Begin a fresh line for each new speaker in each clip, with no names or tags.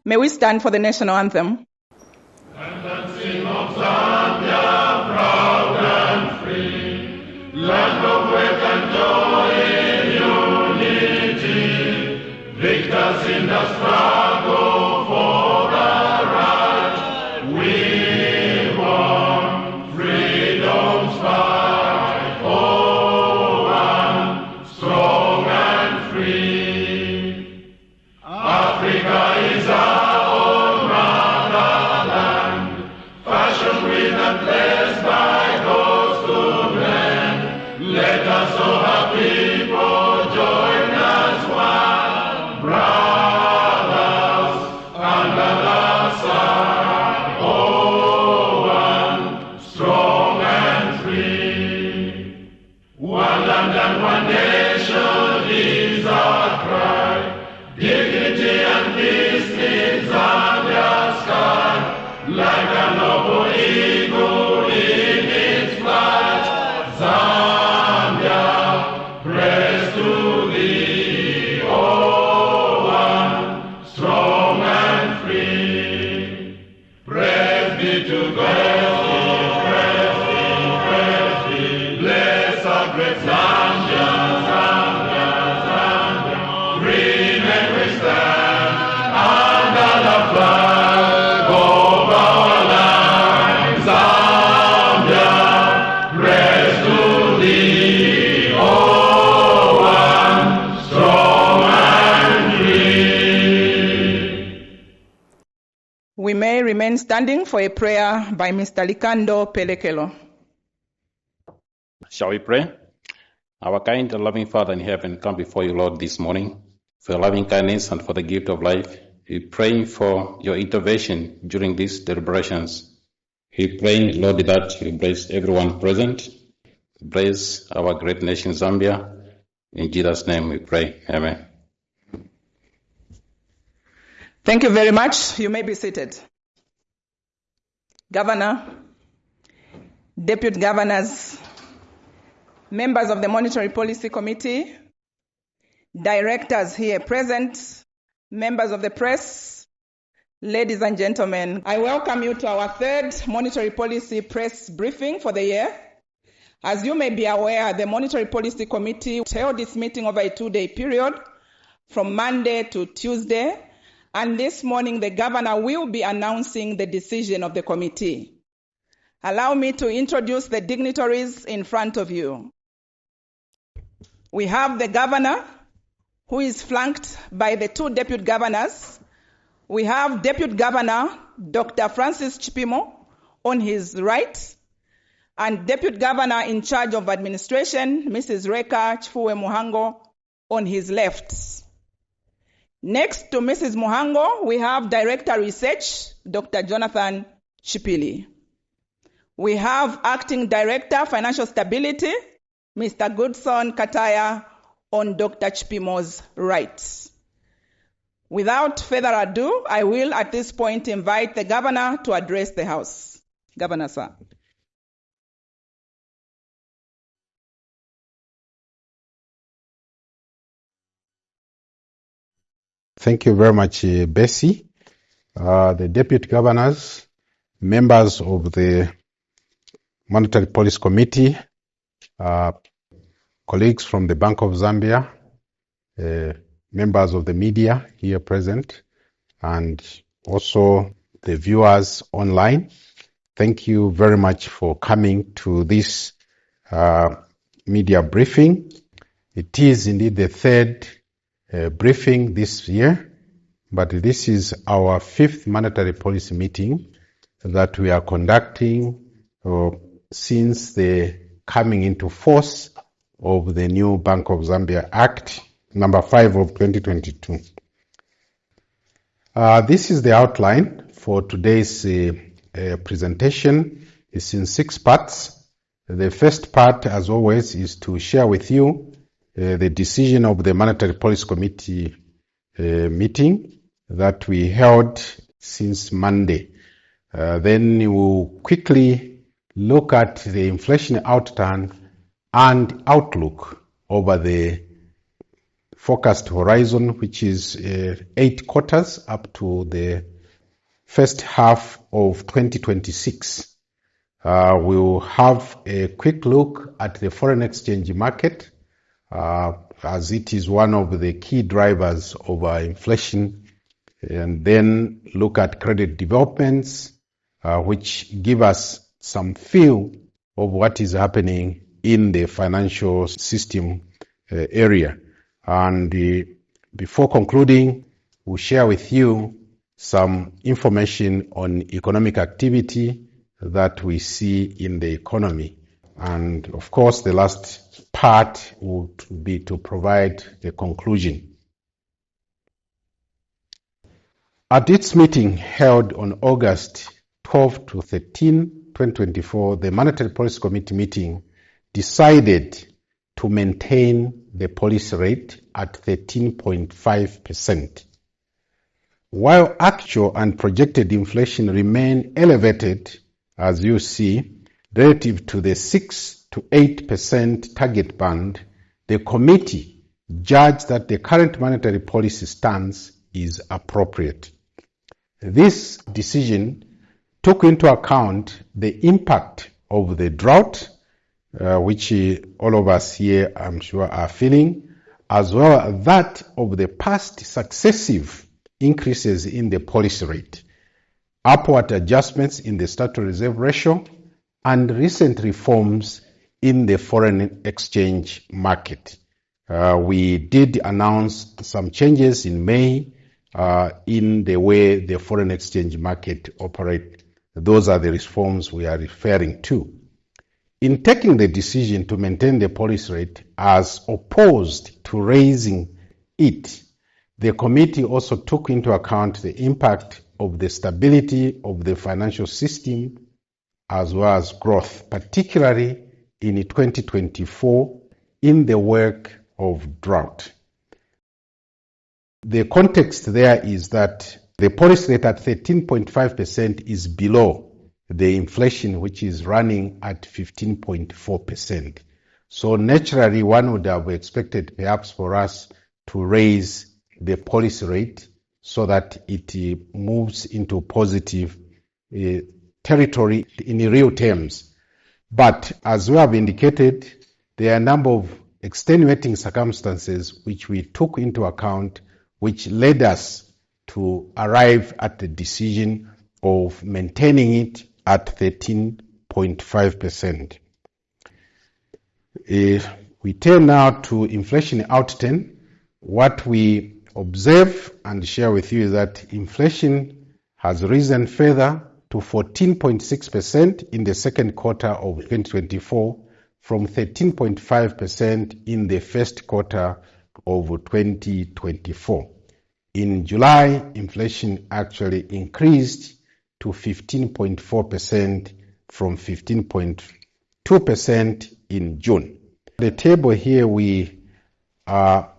May we stand for the national anthem.
And the sing of Zambia, proud and free, land of wealth and joy in unity, victors in the struggle for the right. We want freedom's fight, oh, one, strong and free. Africa is our own motherland, fashioned with and blessed by those who blend. Let us, all her people, join as one, brothers under the sun, oh, one, strong and free. One land and one nation is our cry, dignity and peace in Zambia's sky, like a noble eagle in its flight. Zambia, praise to thee, oh, one, strong and free. Praise be to God, praise be, bless our great Zambia, Zambia, Zambia. Remain we stand under the flag of our land. Zambia, praise to thee, oh, one, strong and free.
We may remain standing for a prayer by Mr. Likando Pelekelo.
Shall we pray? Our kind and loving Father in heaven, come before you, Lord, this morning for your loving kindness and for the gift of life. We pray for your intervention during these deliberations. We pray, Lord, that you bless everyone present. Bless our great nation, Zambia. In Jesus' name we pray. Amen.
Thank you very much. You may be seated. Governor, Deputy Governors, members of the Monetary Policy Committee, directors here present, members of the press, ladies and gentlemen, I welcome you to our third Monetary Policy press briefing for the year. As you may be aware, the Monetary Policy Committee held its meeting over a 2-day period from Monday to Tuesday, and this morning the governor will be announcing the decision of the committee. Allow me to introduce the dignitaries in front of you. We have the governor, who is flanked by the two deputy governors. We have Deputy Governor Dr. Francis Chipimo on his right, and Deputy Governor in charge of administration, Mrs. Reka Chifuwe Muhango, on his left. Next to Mrs. Muhango, we have Director Research, Dr. Jonathan Chipili. We have Acting Director Financial Stability, Mr. Goodson Kataya, on Dr. Chipimo's right. Without further ado, I will at this point invite the governor to address the House. Governor, sir.
Thank you very much, Bessie. The deputy governors, members of the Monetary Policy Committee, colleagues from the Bank of Zambia, members of the media here present, and also the viewers online. Thank you very much for coming to this media briefing. It is indeed the third briefing this year, but this is our fifth monetary policy meeting that we are conducting since the coming into force of the new Bank of Zambia Act number 5 of 2022. This is the outline for today's presentation. It's in 6 parts. The first part, as always, is to share with you the decision of the Monetary Policy Committee meeting that we held since Monday. Then we will quickly look at the inflation outturn and outlook over the forecast horizon, which is 8 quarters up to the first half of 2026. We'll have a quick look at the foreign exchange market, as it is one of the key drivers of our inflation, and then look at credit developments, which give us some feel of what is happening in the financial system area. And before concluding, we'll share with you some information on economic activity that we see in the economy. And of course, the last part would be to provide the conclusion. At its meeting held on August 12 to 13, 2024, the Monetary Policy Committee meeting decided to maintain the policy rate at 13.5%. While actual and projected inflation remain elevated, as you see, relative to the 6 to 8% target band, the committee judged that the current monetary policy stance is appropriate. This decision took into account the impact of the drought, which all of us here, I'm sure, are feeling, as well as that of the past successive increases in the policy rate, upward adjustments in the statutory reserve ratio, and recent reforms in the foreign exchange market. We did announce some changes in May in the way the foreign exchange market operates. Those are the reforms we are referring to. In taking the decision to maintain the policy rate as opposed to raising it, the committee also took into account the impact of the stability of the financial system as well as growth, particularly in 2024 in the wake of drought. The context there is that the policy rate at 13.5% is below the inflation, which is running at 15.4%. So naturally, one would have expected perhaps for us to raise the policy rate so that it moves into positive territory in real terms. But as we have indicated, there are a number of extenuating circumstances which we took into account, which led us to arrive at the decision of maintaining it at 13.5%. We turn now to inflation outturn. What we observe and share with you is that inflation has risen further to 14.6% in the second quarter of 2024 from 13.5% in the first quarter of 2024. In July, inflation actually increased to 15.4% from 15.2% in June. The table here we are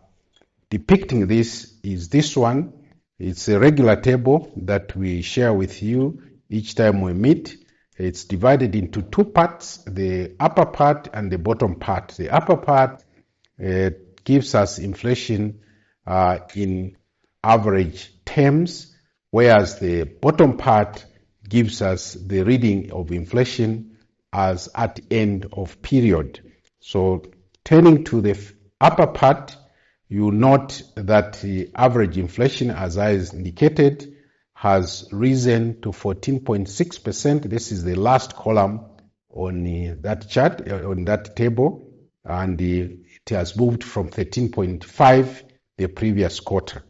depicting this is this one. It's a regular table that we share with you each time we meet. It's divided into two parts, the upper part and the bottom part. The upper part gives us inflation in average terms, whereas the bottom part gives us the reading of inflation as at end of period. So turning to the upper part, you note that the average inflation, as I indicated, has risen to 14.6%. This is the last column on that chart, on that table, and it has moved from 13.5 the previous quarter.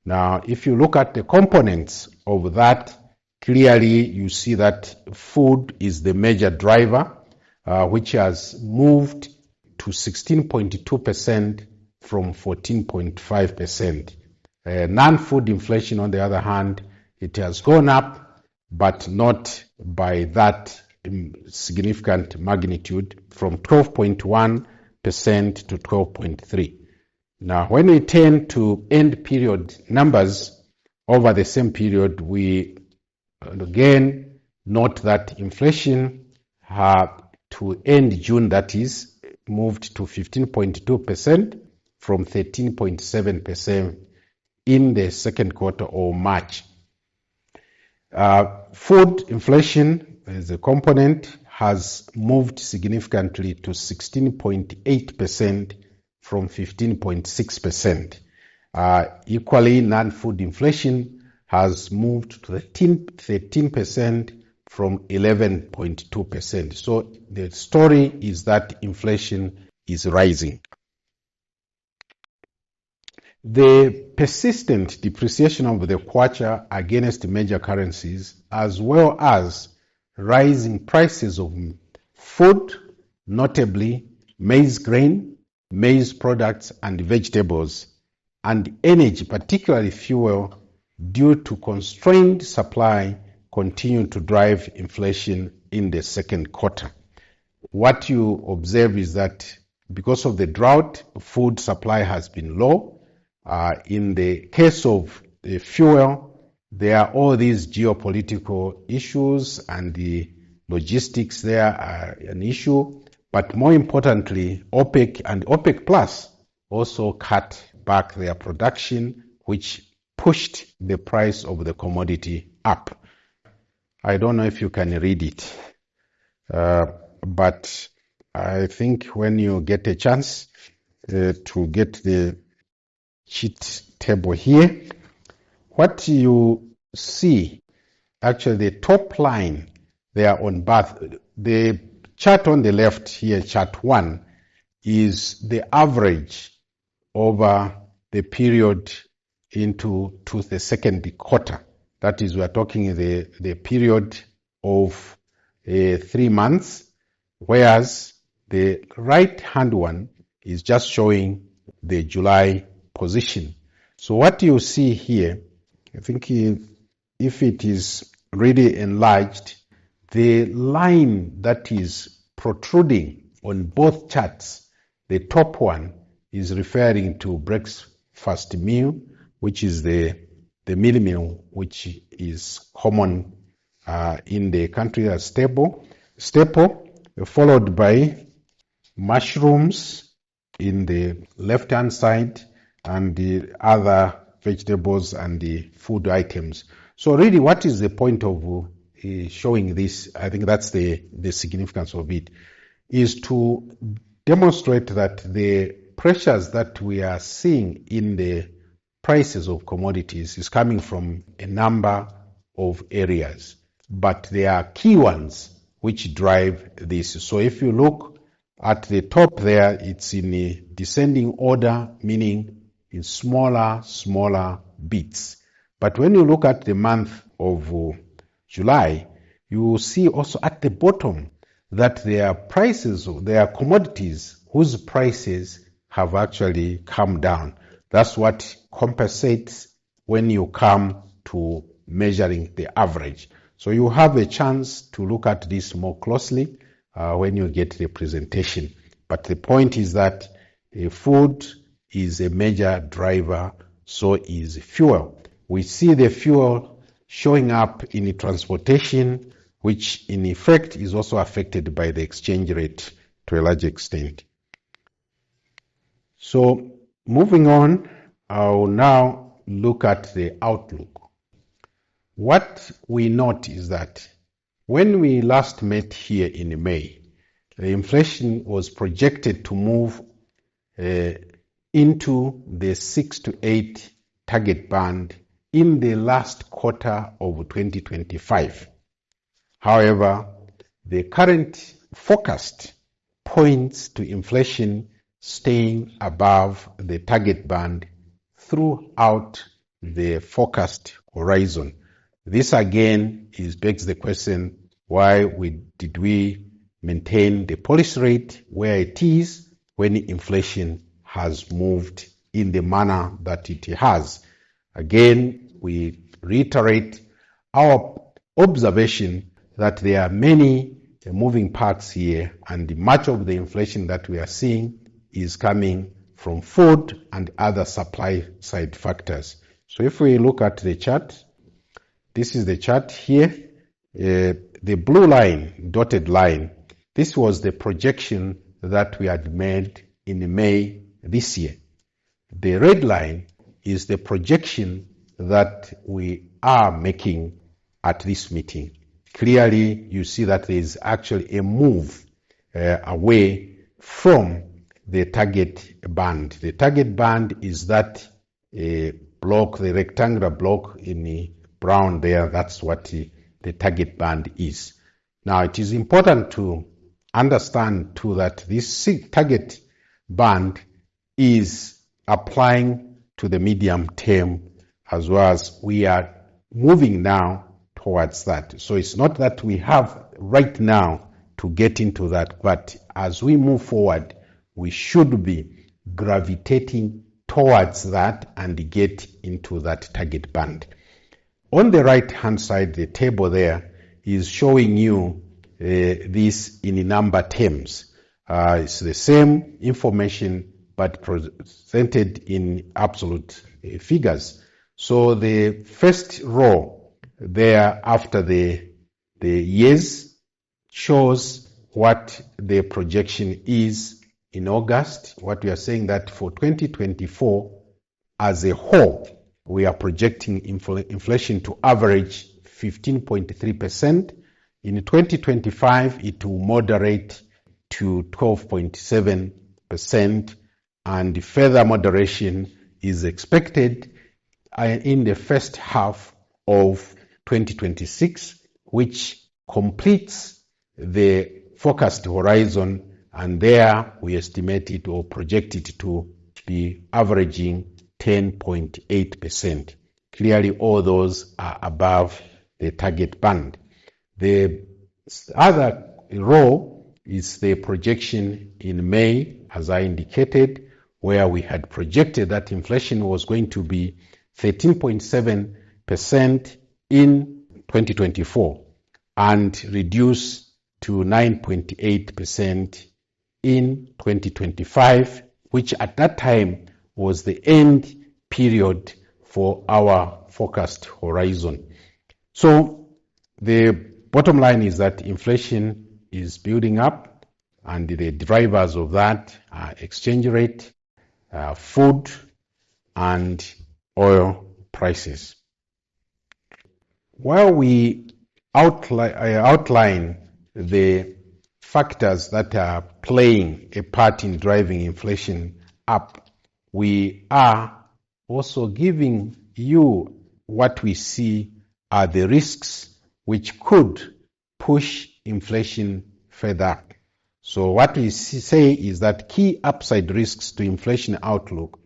Now, if you look at the components of that, clearly you see that food is the major driver, which has moved to 16.2% from 14.5%. Non-food inflation, on the other hand, it has gone up, but not by that significant magnitude, from 12.1% to 12.3%. Now, when we turn to end period numbers over the same period, we again note that inflation to end June, that is, moved to 15.2%, from 13.7% in the second quarter or March. Food inflation as a component has moved significantly to 16.8% from 15.6%. Equally, non-food inflation has moved to 13% from 11.2%. So the story is that inflation is rising. The persistent depreciation of the kwacha against major currencies, as well as rising prices of food, notably maize grain, maize products and vegetables, and energy, particularly fuel, due to constrained supply, continue to drive inflation in the second quarter. What you observe is that because of the drought, food supply has been low. In the case of the fuel, there are all these geopolitical issues, and the logistics there are an issue. But more importantly, OPEC and OPEC Plus also cut back their production, which pushed the price of the commodity up. I don't know if you can read it, but I think when you get a chance to get the sheet table here, what you see, actually the top line there on both, the chart on the left here, chart 1, is the average over the period into the second quarter. That is, we are talking the period of 3 months, whereas the right-hand one is just showing the July position. So what you see here, I think if it is really enlarged, the line that is protruding on both charts, the top one is referring to breakfast meal, which is the meal meal, which is common in the country as staple, followed by mushrooms in the left-hand side, and the other vegetables and the food items. So really, what is the point of showing this? I think that's the significance of it, is to demonstrate that the pressures that we are seeing in the prices of commodities is coming from a number of areas, but there are key ones which drive this. So if you look at the top there, it's in a descending order, meaning in smaller bits. But when you look at the month of July, you will see also at the bottom that there are prices, there are commodities whose prices have actually come down. That's what compensates when you come to measuring the average. So you have a chance to look at this more closely when you get the presentation. But the point is that food is a major driver, so is fuel. We see the fuel showing up in the transportation, which in effect is also affected by the exchange rate to a large extent. So moving on, I'll now look at the outlook. What we note is that when we last met here in May, the inflation was projected to move into the 6 to 8 target band in the last quarter of 2025. However, the current forecast points to inflation staying above the target band throughout the forecast horizon. This again begs the question, why did we maintain the policy rate where it is when inflation has moved in the manner that it has? Again, we reiterate our observation that there are many moving parts here, and much of the inflation that we are seeing is coming from food and other supply side factors. So if we look at the chart, this is the chart here. The blue line, dotted line, this was the projection that we had made in May this year. The red line is the projection that we are making at this meeting. Clearly, you see that there is actually a move away from the target band. The target band is that block, the rectangular block in the brown there. That's what the target band is. Now, it is important to understand too that this target band is applying to the medium term, as well as we are moving now towards that. So it's not that we have right now to get into that, but as we move forward, we should be gravitating towards that and get into that target band. On the right hand side, the table there is showing you this in number terms. It's the same information but presented in absolute figures. So the first row there after the years shows what the projection is in August. What we are saying that for 2024 as a whole, we are projecting inflation to average 15.3%. In 2025, it will moderate to 12.7%, and further moderation is expected in the first half of 2026, which completes the forecast horizon, and there we estimate it or project it to be averaging 10.8%. Clearly, all those are above the target band. The other row is the projection in May, as I indicated, where we had projected that inflation was going to be 13.7% in 2024 and reduce to 9.8% in 2025, which at that time was the end period for our forecast horizon. So the bottom line is that inflation is building up, and the drivers of that are exchange rate, food, and oil prices. While we outline the factors that are playing a part in driving inflation up, we are also giving you what we see are the risks which could push inflation further. So what we say is that key upside risks to inflation outlook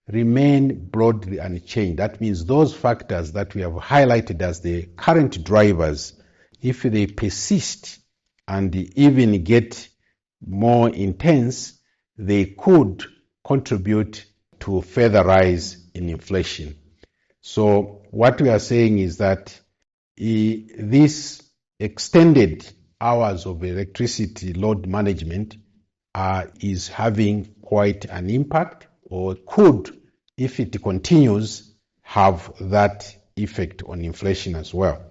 remain broadly unchanged. That means those factors that we have highlighted as the current drivers, if they persist and even get more intense, they could contribute to further rise in inflation. So what we are saying is that this extended hours of electricity load management is having quite an impact, or could, if it continues, have that effect on inflation as well.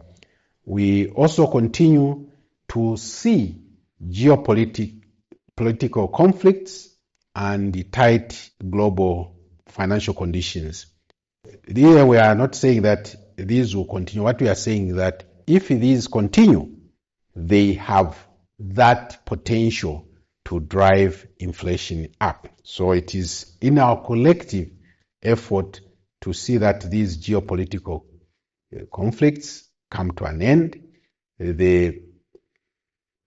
We also continue to see geopolitical conflicts and the tight global financial conditions. Here we are not saying that these will continue. What we are saying is that if these continue, they have that potential to drive inflation up. So it is in our collective effort to see that these geopolitical conflicts come to an end. The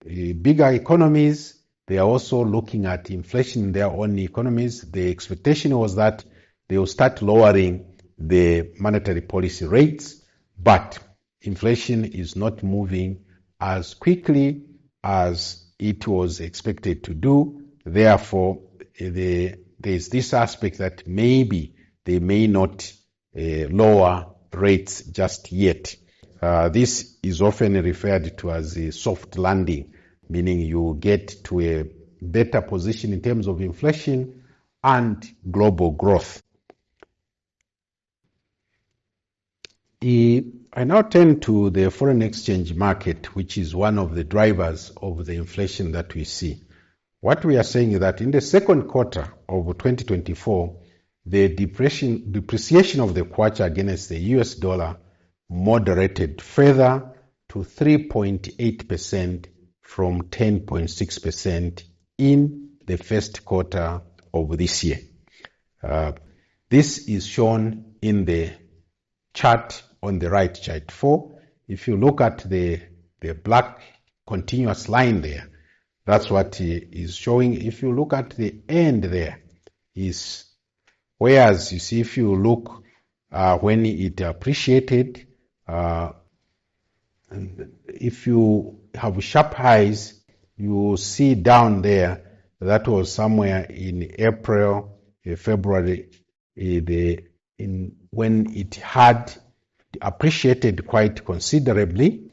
bigger economies, they are also looking at inflation in their own economies. The expectation was that they will start lowering the monetary policy rates, but inflation is not moving as quickly as it was expected to do. Therefore, there is this aspect that maybe they may not lower rates just yet. This is often referred to as a soft landing, meaning you get to a better position in terms of inflation and global growth. I now turn to the foreign exchange market, which is one of the drivers of the inflation that we see. What we are saying is that in the second quarter of 2024, the depreciation of the kwacha against the US dollar moderated further to 3.8% from 10.6% in the first quarter of this year. This is shown in the chart on the right, chart 4. If you look at the black continuous line there, that's what is showing. If you look at the end there, is whereas you see, if you look when it appreciated, and if you have sharp highs, you see down there that was somewhere in April, February, when it had appreciated quite considerably,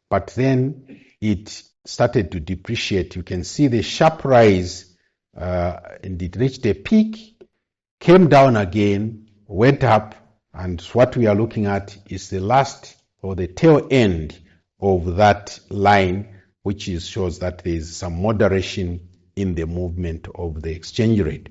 but then it started to depreciate. You can see the sharp rise, and it reached a peak, came down again, went up, and what we are looking at is the last or the tail end of that line, which shows that there is some moderation in the movement of the exchange rate.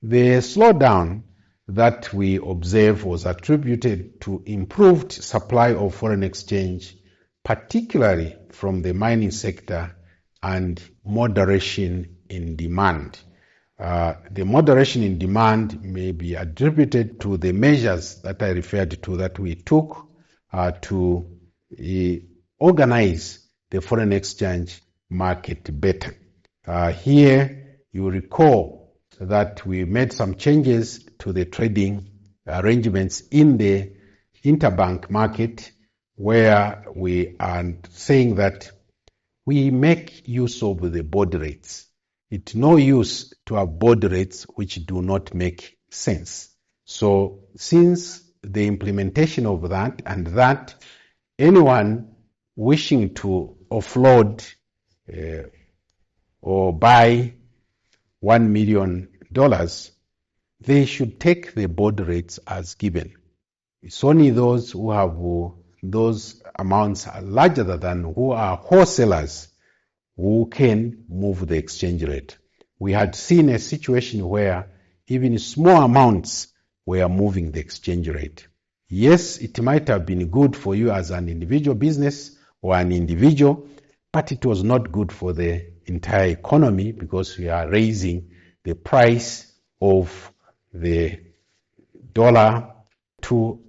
The slowdown that we observe was attributed to improved supply of foreign exchange, particularly from the mining sector, and moderation in demand. The moderation in demand may be attributed to the measures that I referred to that we took to organize the foreign exchange market better. Here you recall that we made some changes to the trading arrangements in the interbank market, where we are saying that we make use of the board rates. It's no use to have board rates which do not make sense. So since the implementation of that, and that anyone wishing to offload or buy $1 million, they should take the board rates as given. It's only those who have those amounts are larger than who are wholesalers who can move the exchange rate. We had seen a situation where even small amounts were moving the exchange rate. Yes, it might have been good for you as an individual business or an individual, but it was not good for the entire economy, because we are raising the price of the dollar to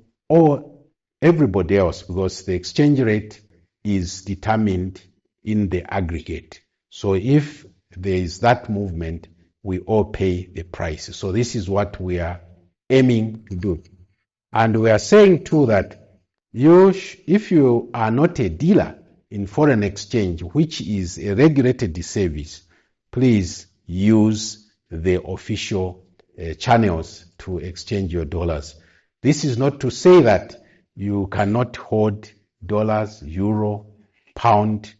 everybody else, because the exchange rate is determined in the aggregate. So if there is that movement, we all pay the price. So this is what we are aiming to do. And we are saying too that if you are not a dealer in foreign exchange, which is a regulated service, please use the official channels to exchange your dollars. This is not to say that you cannot hold dollars, euro, pound,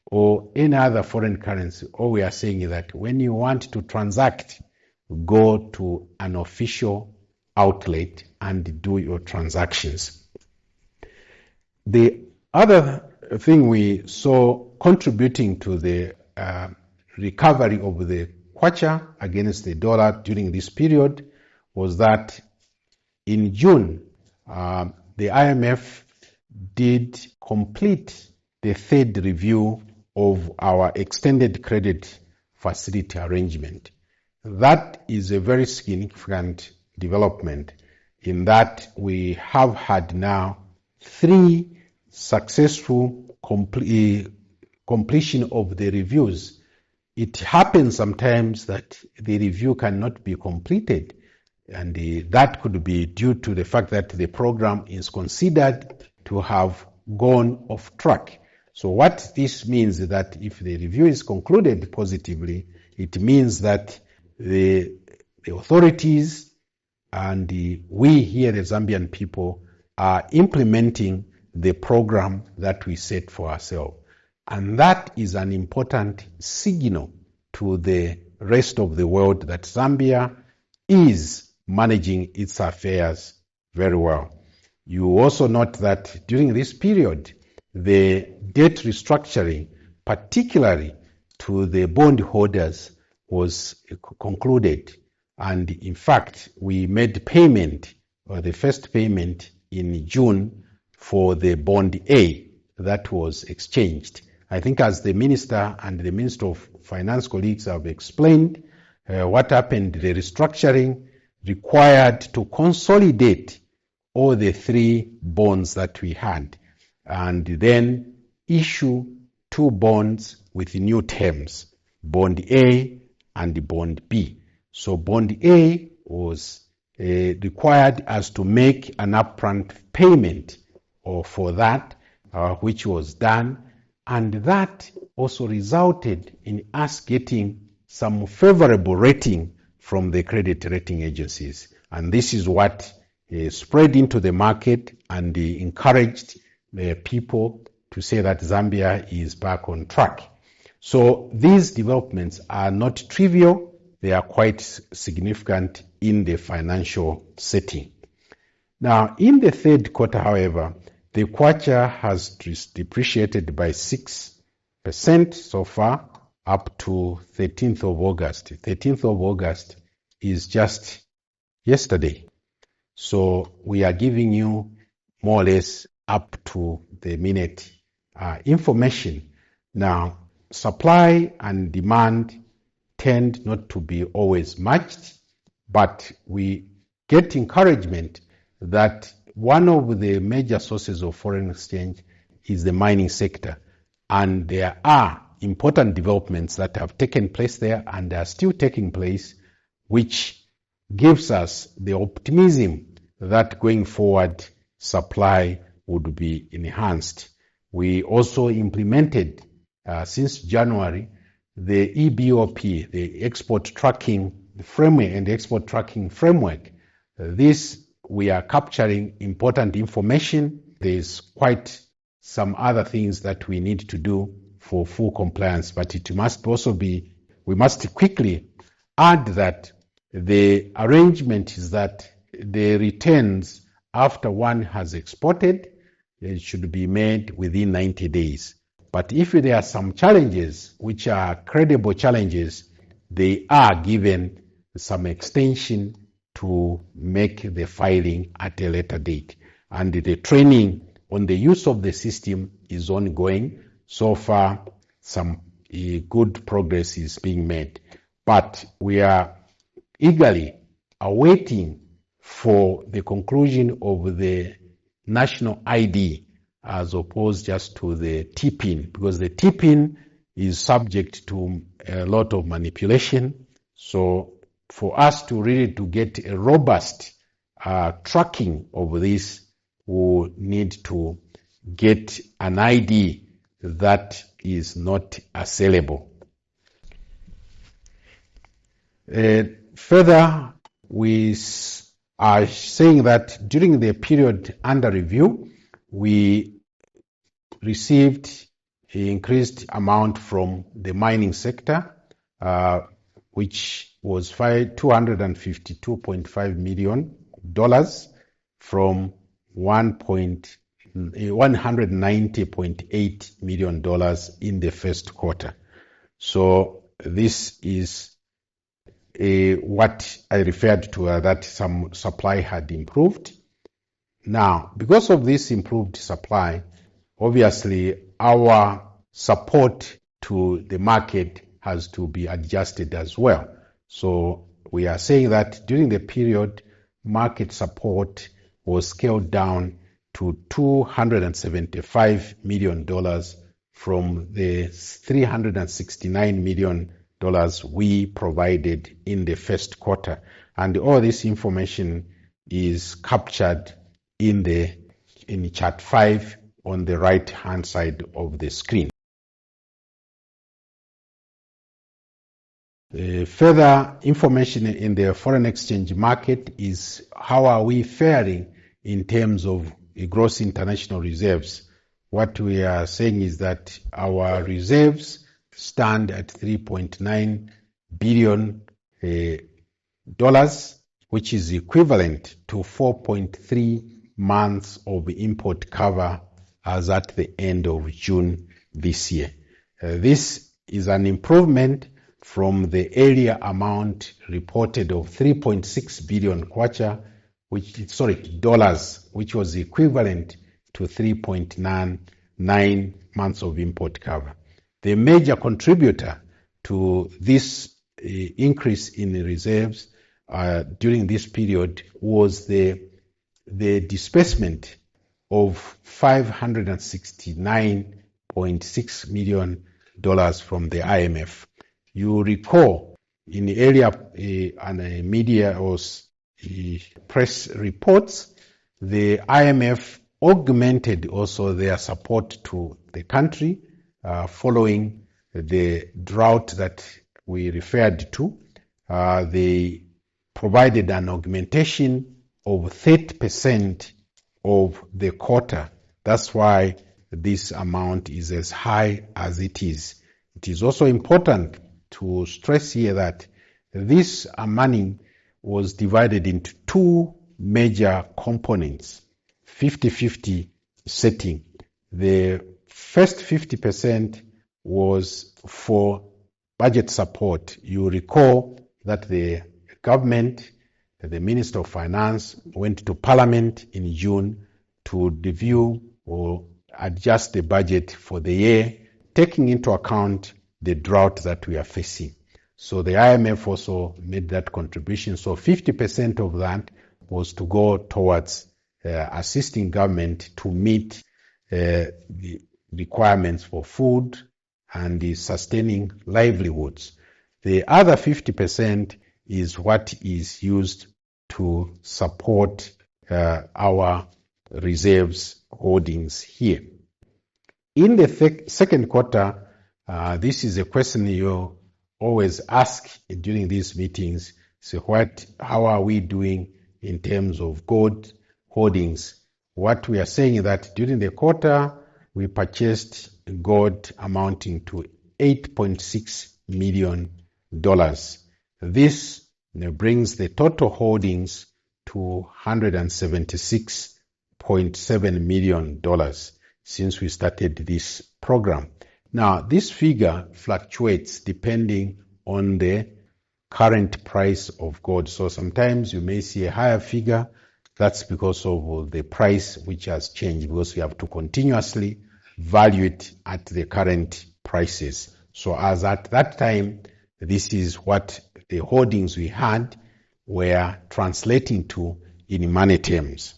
or any other foreign currency. All we are saying is that when you want to transact, go to an official outlet and do your transactions. The other thing we saw contributing to the recovery of the kwacha against the dollar during this period was that in June, the IMF did complete the third review of our extended credit facility arrangement. That is a very significant development in that we have had now 3 successful completion of the reviews. It happens sometimes that the review cannot be completed, and that could be due to the fact that the program is considered to have gone off track. So what this means is that if the review is concluded positively, it means that the authorities and we here, the Zambian people, are implementing the program that we set for ourselves. And that is an important signal to the rest of the world that Zambia is managing its affairs very well. You also note that during this period, the debt restructuring, particularly to the bond holders, was concluded. And in fact, we made payment, or the first payment in June for the bond A that was exchanged. I think as the Minister and the Minister of Finance colleagues have explained, what happened, the restructuring required to consolidate all the three bonds that we had and then issue two bonds with new terms, bond A and bond B. So bond A was required us to make an upfront payment for that, which was done, and that also resulted in us getting some favorable rating from the credit rating agencies. And this is what spread into the market and encouraged people to say that Zambia is back on track. So these developments are not trivial, they are quite significant in the financial setting. Now, in the third quarter, however, the kwacha has depreciated by 6% so far, up to 13th of August. 13th of August is just yesterday. So we are giving you more or less up to the minute information. Now, supply and demand tend not to be always matched, but we get encouragement that one of the major sources of foreign exchange is the mining sector. And there are important developments that have taken place there and are still taking place, which gives us the optimism that going forward supply would be enhanced. We also implemented since January the EBOP, the export tracking framework and the export tracking framework. This we are capturing important information. There's quite some other things that we need to do for full compliance, but it must also be, we must quickly add that the arrangement is that the returns after one has exported, it should be made within 90 days. But if there are some challenges, which are credible challenges, they are given some extension to make the filing at a later date. And the training on the use of the system is ongoing. So far, some good progress is being made. But we are eagerly awaiting for the conclusion of the national ID as opposed just to the TPIN, because the TPIN is subject to a lot of manipulation. So for us to really to get a robust tracking of this, we need to get an ID that is not assailable. Further, we are saying that during the period under review, we received an increased amount from the mining sector, which was $252.5 million from $190.8 million in the first quarter. So this is what I referred to, that some supply had improved. Now, because of this improved supply, obviously our support to the market has to be adjusted as well. So we are saying that during the period, market support was scaled down to $275 million from the $369 million we provided in the first quarter. And all this information is captured in chart 5 on the right-hand side of the screen. Further information in the foreign exchange market is how are we faring in terms of gross international reserves. What we are saying is that our reserves stand at $3.9 billion, which is equivalent to 4.3 months of import cover as at the end of June this year. This is an improvement from the earlier amount reported of 3.6 billion kwacha, dollars, which was equivalent to 3.99 months of import cover. The major contributor to this increase in the reserves during this period was the disbursement of $569.6 million from the IMF. You recall in the earlier media or press reports, the IMF augmented also their support to the country following the drought that we referred to. They provided an augmentation of 30% of the quota. That's why this amount is as high as it is. It is also important to stress here that this money was divided into two major components, 50-50 setting. The first 50% was for budget support. You recall that the government, the Minister of Finance, went to Parliament in June to review or adjust the budget for the year, taking into account the drought that we are facing. So the IMF also made that contribution. So 50% of that was to go towards assisting government to meet the requirements for food and the sustaining livelihoods. The other 50% is what is used to support our reserves holdings here. In the second quarter, this is a question you always ask during these meetings. So how are we doing in terms of gold holdings? What we are saying is that during the quarter, we purchased gold amounting to $8.6 million. This brings the total holdings to $176.7 million since we started this program. Now, this figure fluctuates depending on the current price of gold. So sometimes you may see a higher figure. That's because of the price which has changed, because we have to continuously value it at the current prices. So as at that time, this is what the holdings we had were translating to in money terms.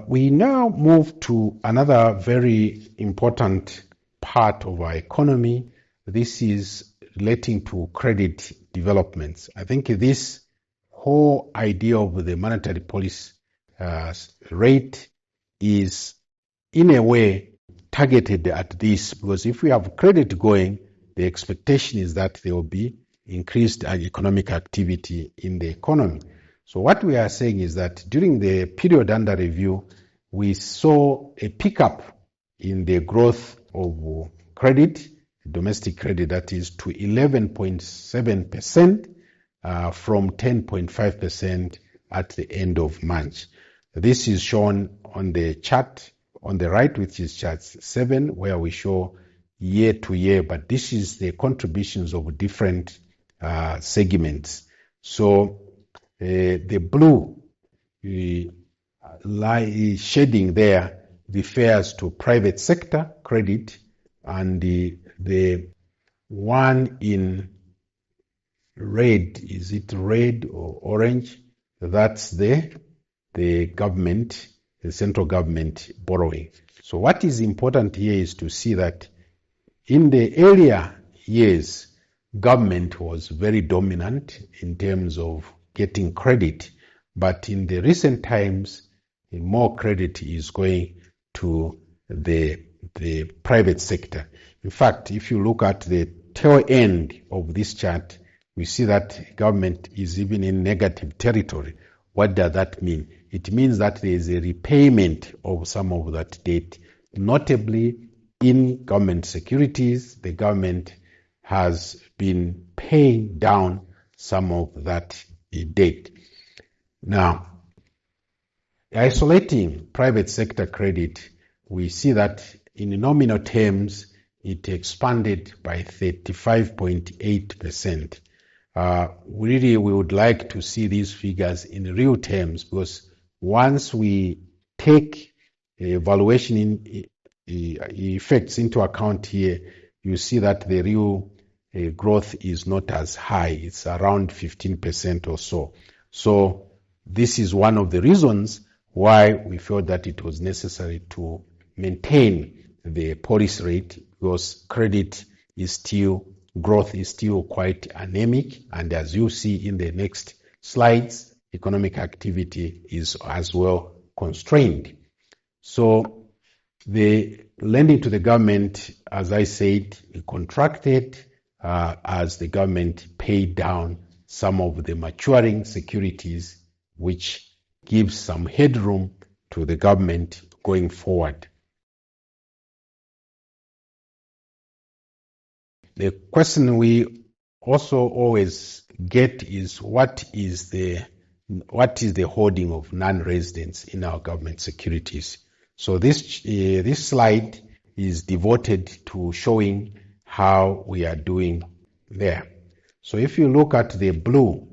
We now move to another very important part of our economy. This is relating to credit developments. I think this whole idea of the monetary policy rate is in a way targeted at this, because if we have credit going, the expectation is that there will be increased economic activity in the economy. So what we are saying is that during the period under review, we saw a pickup in the growth of credit, domestic credit, that is to 11.7% from 10.5% at the end of March. This is shown on the chart on the right, which is chart 7, where we show year to year, but this is the contributions of different segments. So the blue shading there refers to private sector credit, and the one in red, is it red or orange? That's the government, the central government borrowing. So what is important here is to see that in the earlier years, government was very dominant in terms of getting credit, but in the recent times, more credit is going to the private sector. In fact, if you look at the tail end of this chart, we see that government is even in negative territory. What does that mean? It means that there is a repayment of some of that debt, notably in government securities. The government has been paying down some of that debt. Now, isolating private sector credit, we see that in nominal terms, it expanded by 35.8%. Really, we would like to see these figures in real terms, because once we take valuation effects into account here, you see that the real growth is not as high. It's around 15% or so. So this is one of the reasons why we felt that it was necessary to maintain the policy rate, because growth is still quite anemic, and as you see in the next slides, economic activity is as well constrained. So the lending to the government, as I said, contracted as the government paid down some of the maturing securities, which gives some headroom to the government going forward. The question we also always get is what is the holding of non-residents in our government securities? So this slide is devoted to showing how we are doing there. So if you look at the blue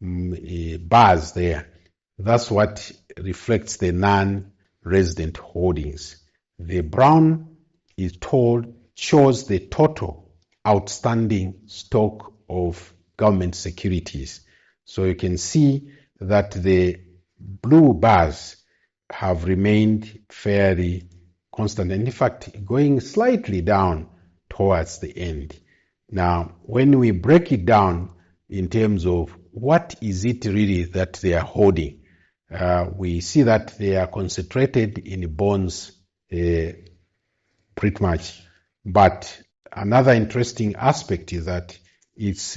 bars there, that's what reflects the non-resident holdings. The brown shows the total outstanding stock of government securities. So you can see that the blue bars have remained fairly constant, and in fact going slightly down towards the end. Now, when we break it down in terms of what is it really that they are holding, we see that they are concentrated in bonds pretty much. But another interesting aspect is that it's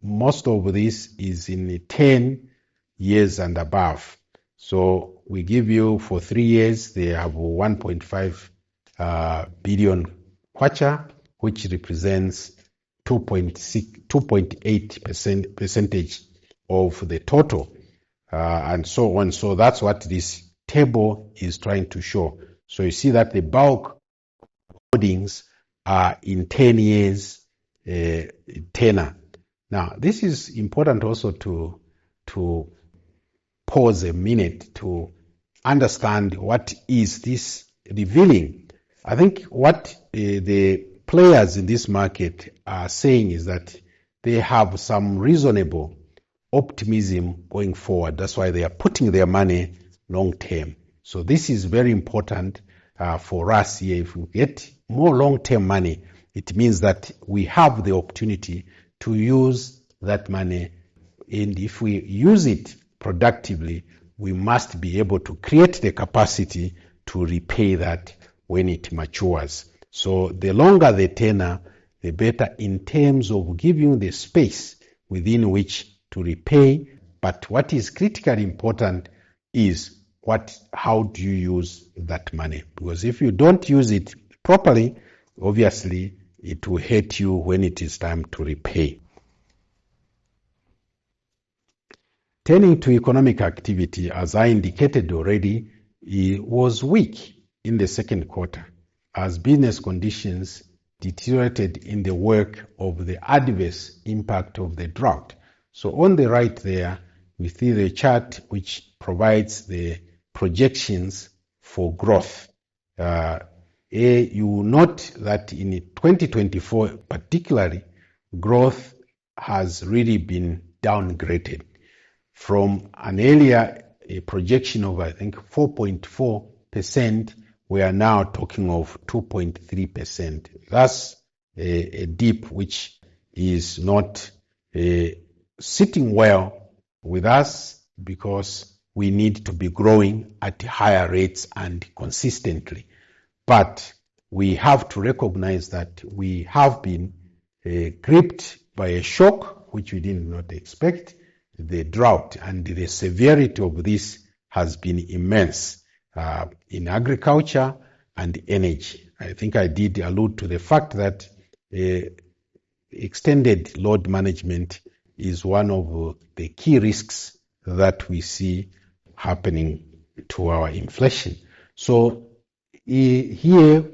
most of this is in 10 years and above. So we give you for 3 years, they have 1.5 billion kwacha, which represents 2.8% percentage of the total, and so on. So that's what this table is trying to show. So you see that the bulk holdings are in 10 years tenor. Now, this is important also to pause a minute to understand what is this revealing. I think what the players in this market are saying is that they have some reasonable optimism going forward. That's why they are putting their money long term. So this is very important for us here. If we get more long-term money, it means that we have the opportunity to use that money, and if we use it productively, we must be able to create the capacity to repay that when it matures. So the longer the tenor, the better in terms of giving the space within which to repay. But what is critically important is how do you use that money? Because if you don't use it properly, obviously it will hurt you when it is time to repay. Turning to economic activity, as I indicated already, it was weak in the second quarter as business conditions deteriorated in the wake of the adverse impact of the drought. So on the right there, we see the chart which provides the projections for growth. You will note that in 2024 particularly, growth has really been downgraded from an earlier projection of, I think, 4.4%. We are now talking of 2.3%. That's a dip which is not sitting well with us, because we need to be growing at higher rates and consistently. But we have to recognize that we have been gripped by a shock which we did not expect, the drought, and the severity of this has been immense in agriculture and energy. I think I did allude to the fact that extended load management is one of the key risks that we see happening to our inflation. So here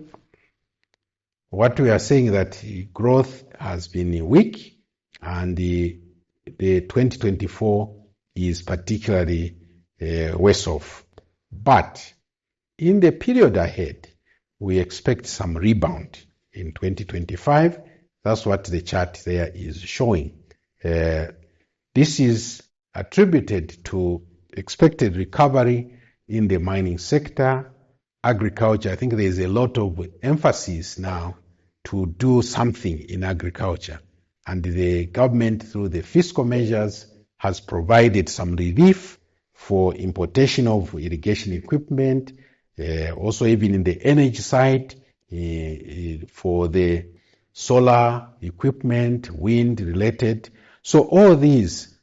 what we are saying that growth has been weak, and the 2024 is particularly worse off. But in the period ahead, we expect some rebound in 2025. That's what the chart there is showing. This is attributed to expected recovery in the mining sector, agriculture. I think there is a lot of emphasis now to do something in agriculture. And the government, through the fiscal measures, has provided some relief for importation of irrigation equipment, also even in the energy side, for the solar equipment, wind related. So all these,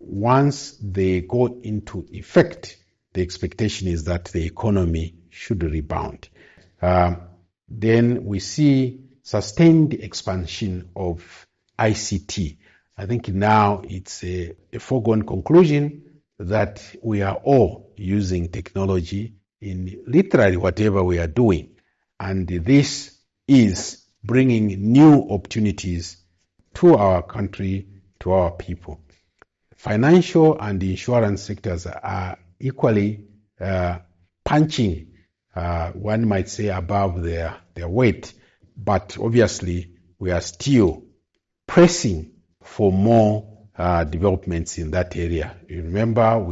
once they go into effect, the expectation is that the economy should rebound. Then we see sustained expansion of ICT. I think now it's a foregone conclusion that we are all using technology in literally whatever we are doing. And this is bringing new opportunities to our country, to our people. Financial and insurance sectors are equally punching, one might say, above their weight. But obviously, we are still pressing for more developments in that area. You remember,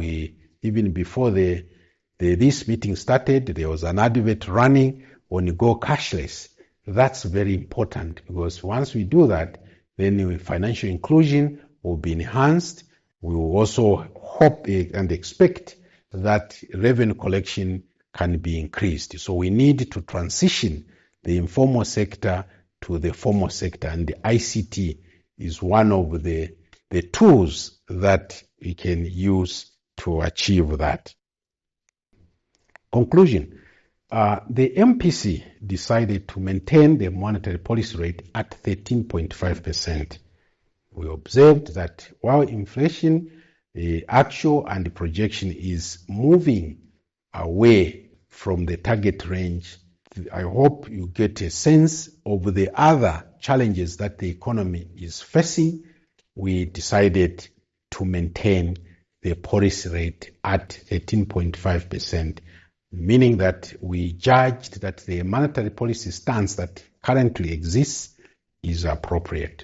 even before this meeting started, there was an advert running on Go Cashless. That's very important, because once we do that, then financial inclusion will be enhanced. We will also hope and expect that revenue collection can be increased. So we need to transition the informal sector to the formal sector, and the ICT is one of the tools that we can use to achieve that. Conclusion. The MPC decided to maintain the monetary policy rate at 13.5%. We observed that while inflation, the actual and the projection is moving away from the target range, I hope you get a sense of the other challenges that the economy is facing. We decided to maintain the policy rate at 13.5%, meaning that we judged that the monetary policy stance that currently exists is appropriate.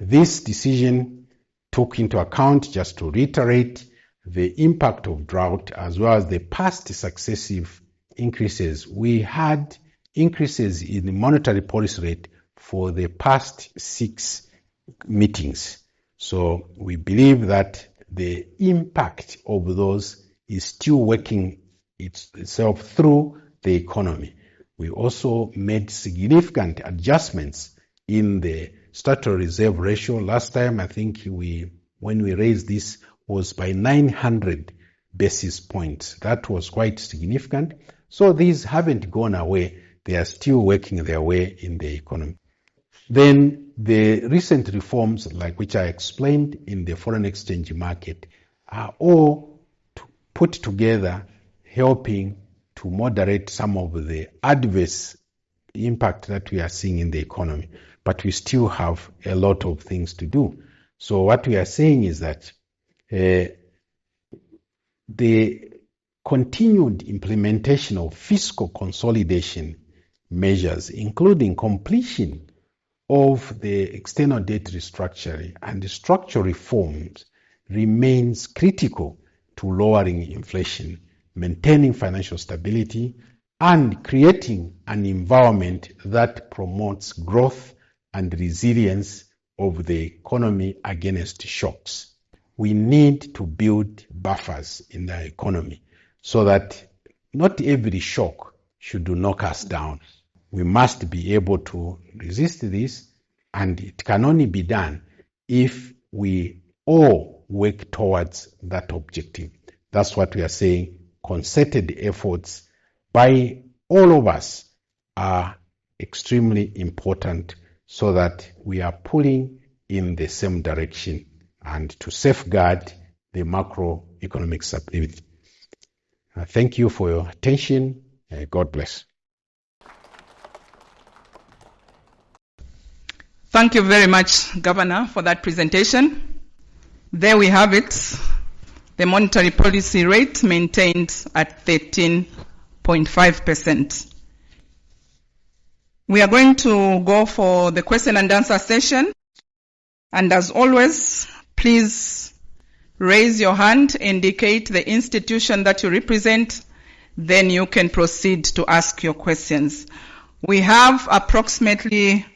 This decision took into account, just to reiterate, the impact of drought as well as the past successive increases. We had increases in the monetary policy rate for the past 6 meetings. So we believe that the impact of those is still working itself through the economy. We also made significant adjustments in the statutory reserve ratio. Last time, I think when we raised this, was by 900 basis points. That was quite significant. So these haven't gone away. They are still working their way in the economy. Then the recent reforms, like which I explained in the foreign exchange market, are all put together, helping to moderate some of the adverse impact that we are seeing in the economy. But we still have a lot of things to do. So what we are saying is that the continued implementation of fiscal consolidation measures, including completion of the external debt restructuring and the structural reforms, remains critical to lowering inflation, maintaining financial stability, and creating an environment that promotes growth and resilience of the economy against shocks. We need to build buffers in the economy so that not every shock should knock us down. We must be able to resist this, and it can only be done if we all work towards that objective. That's what we are saying. Concerted efforts by all of us are extremely important so that we are pulling in the same direction and to safeguard the macroeconomic stability. Thank you for your attention. God bless.
Thank you very much, Governor, for that presentation. There we have it. The monetary policy rate maintained at 13.5%. We are going to go for the question and answer session. And as always, please raise your hand, indicate the institution that you represent, then you can proceed to ask your questions. We have approximately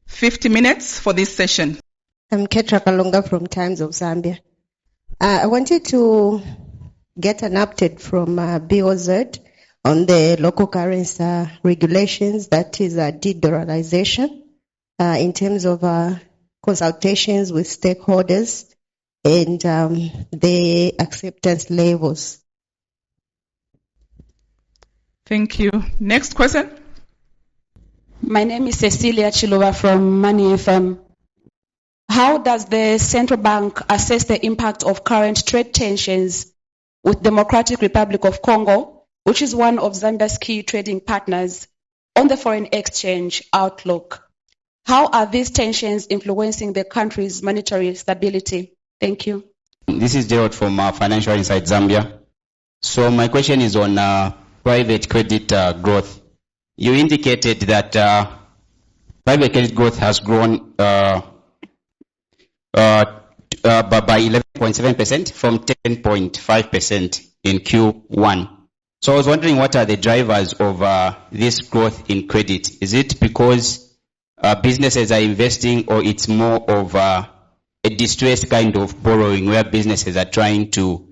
50 minutes for this session.
I'm Ketra Kalunga from Times of Zambia. I wanted to get an update from BOZ on the local currency regulations, that is de-dollarization, in terms of consultations with stakeholders and the acceptance levels.
Thank you. Next question.
My name is Cecilia Chilova from Money FM. How does the central bank assess the impact of current trade tensions with Democratic Republic of Congo, which is one of Zambia's key trading partners, on the foreign exchange outlook? How are these tensions influencing the country's monetary stability? Thank you.
This is Gerald from Financial Insight Zambia. So my question is on private credit growth. You indicated that private credit growth has grown by 11.7% from 10.5% in Q1. So I was wondering, what are the drivers of this growth in credit? Is it because businesses are investing, or it's more of a distressed kind of borrowing where businesses are trying to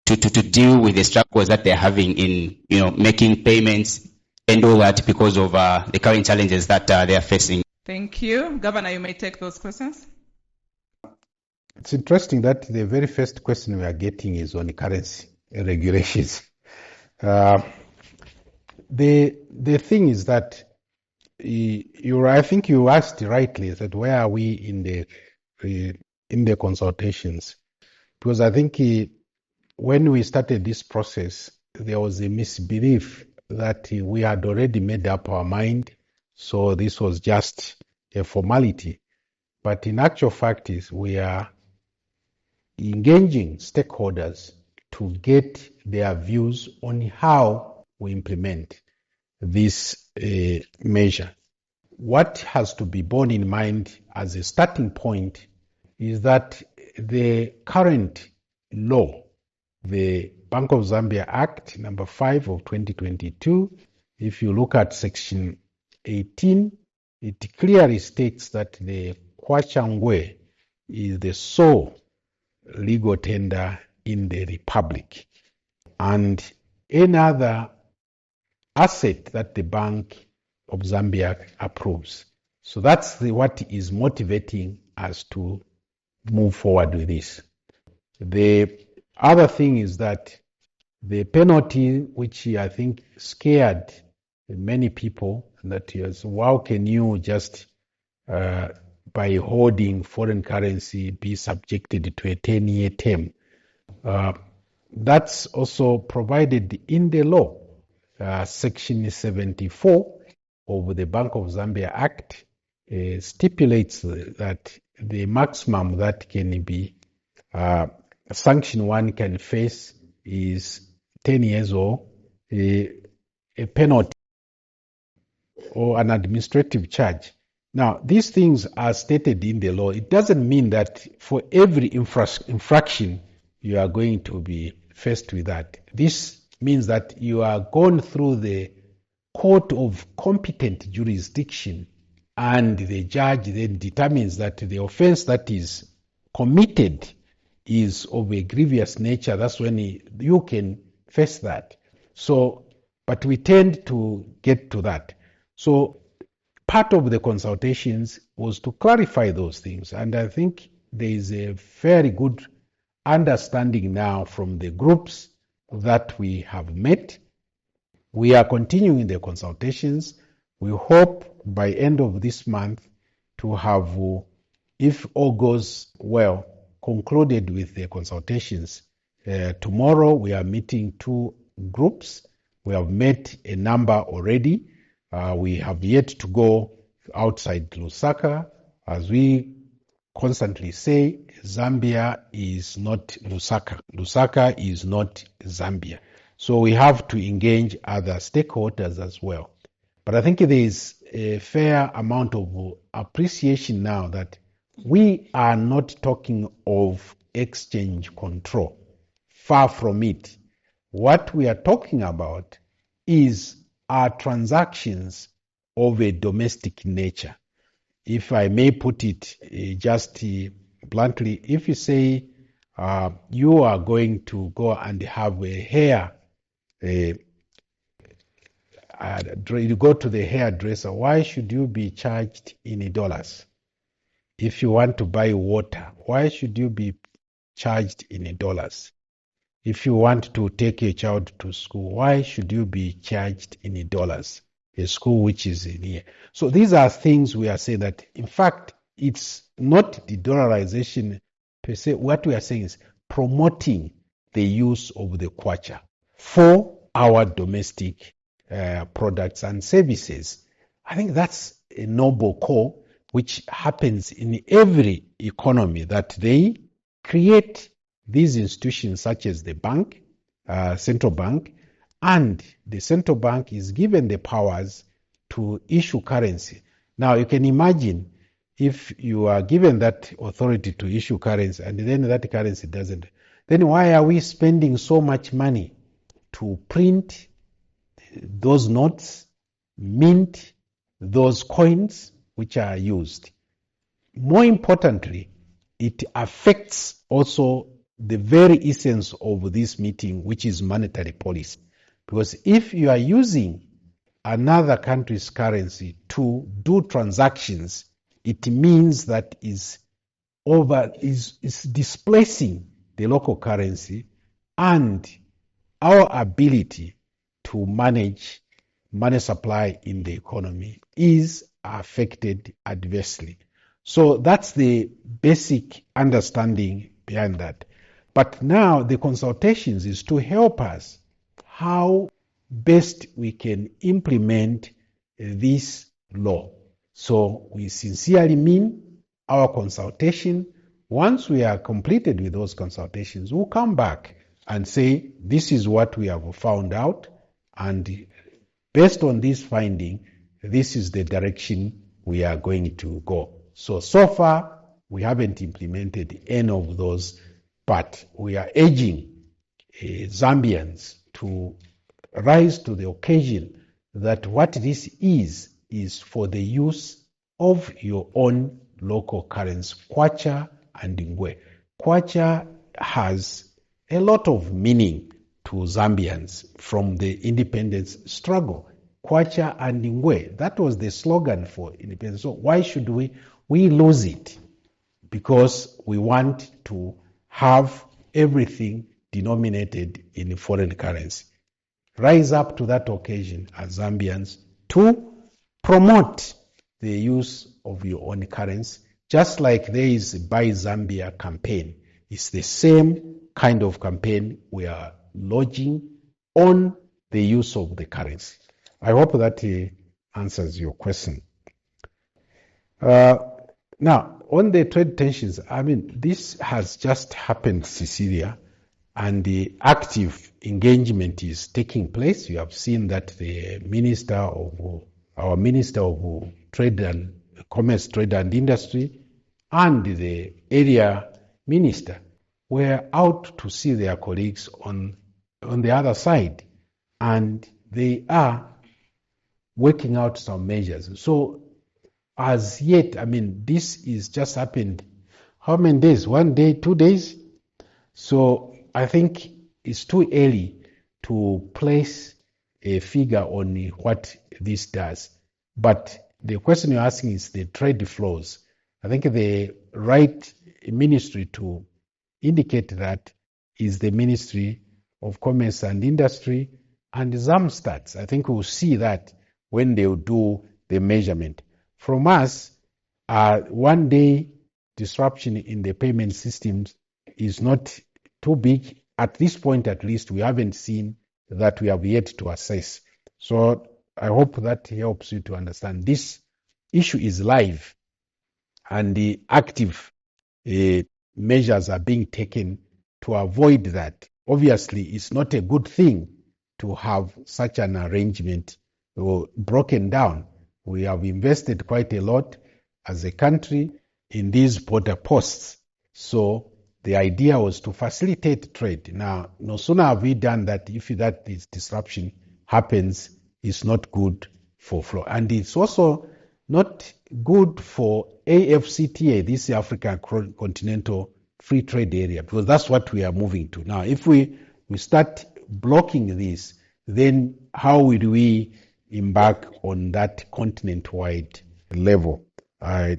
deal with the struggles that they're having in making payments and all that because of the current challenges that they are facing?
Thank you. Governor, you may take those questions.
It's interesting that the very first question we are getting is on currency regulations. The thing is that I think you asked rightly that where are we in the consultations? Because I think when we started this process, there was a misbelief that we had already made up our mind, so this was just a formality. But in actual fact we are engaging stakeholders to get their views on how we implement this measure. What has to be borne in mind as a starting point is that the current law, the Bank of Zambia Act number 5 of 2022, if you look at section 18, it clearly states that the Kwachangwe is the sole legal tender in the Republic, and any other asset that the Bank of Zambia approves. So that's what is motivating us to move forward with this. The other thing is that the penalty, which I think scared many people, that is, how can you just by holding foreign currency be subjected to a 10-year term? That's also provided in the law. Section 74 of the Bank of Zambia Act stipulates that the maximum that can be sanction one can face is 10 years or a penalty or an administrative charge. Now, these things are stated in the law. It doesn't mean that for every infraction you are going to be faced with that. This means that you are gone through the court of competent jurisdiction, and the judge then determines that the offense that is committed is of a grievous nature. That's when you can face that. So, but we tend to get to that. So part of the consultations was to clarify those things, and I think there is a very good understanding now from the groups that we have met. We are continuing the consultations. We hope by end of this month to have, if all goes well, concluded with the consultations. Tomorrow we are meeting 2 groups. We have met a number already. We have yet to go outside Lusaka. As we constantly say, Zambia is not Lusaka. Lusaka is not Zambia. So we have to engage other stakeholders as well. But I think there is a fair amount of appreciation now that we are not talking of exchange control. Far from it. What we are talking about is our transactions of a domestic nature. If I may put it just bluntly, if you say you are going to go and have a hair, you go to the hairdresser, why should you be charged in dollars? If you want to buy water, why should you be charged in dollars? If you want to take a child to school, why should you be charged in dollars? A school which is in here. So these are things we are saying that, in fact, it's not the dollarization per se. What we are saying is promoting the use of the kwacha for our domestic products and services. I think that's a noble call which happens in every economy, that they create these institutions such as the bank, central bank, and the central bank is given the powers to issue currency. Now you can imagine if you are given that authority to issue currency and then that currency doesn't, then why are we spending so much money to print those notes, mint those coins which are used? More importantly, it affects also the very essence of this meeting, which is monetary policy. Because if you are using another country's currency to do transactions, it means that is displacing the local currency, and our ability to manage money supply in the economy is affected adversely. So that's the basic understanding behind that. But now the consultations is to help us how best we can implement this law. So we sincerely mean our consultation. Once we are completed with those consultations, we'll come back and say, this is what we have found out, and based on this finding, this is the direction we are going to go. So far, we haven't implemented any of those, but we are urging Zambians to rise to the occasion that what this is for the use of your own local currency, kwacha and ngwe. Kwacha has a lot of meaning to Zambians from the independence struggle. Kwacha and ngwe, that was the slogan for independence. So why should we lose it? Because we want to have everything denominated in foreign currency. Rise up to that occasion as Zambians to promote the use of your own currency, just like there is a Buy Zambia campaign. It's the same kind of campaign we are lodging on the use of the currency. I hope that answers your question. Now, on the trade tensions, I mean, this has just happened, Cecilia, and the active engagement is taking place. You have seen that the our Minister of Trade and Commerce, Trade and Industry, and the area minister were out to see their colleagues on the other side, and they are working out some measures. So as yet, I mean, this is just happened, how many days? 1 day, 2 days? So I think it's too early to place a figure on what this does. But the question you're asking is the trade flows. I think the right ministry to indicate that is the Ministry of Commerce and Industry and ZAMSTATS. I think we'll see that when they will do the measurement. From us, 1 day disruption in the payment systems is not too big. At this point, at least, we haven't seen that. We have yet to assess. So I hope that helps you to understand. This issue is live and the active measures are being taken to avoid that. Obviously, it's not a good thing to have such an arrangement broken down. We have invested quite a lot as a country in these border posts. So the idea was to facilitate trade. Now, no sooner have we done that, if that disruption happens, it's not good for flow. And it's also not good for AfCFTA, this African Continental Free Trade Area, because that's what we are moving to. Now, if we start blocking this, then how will we embark on that continent-wide level? I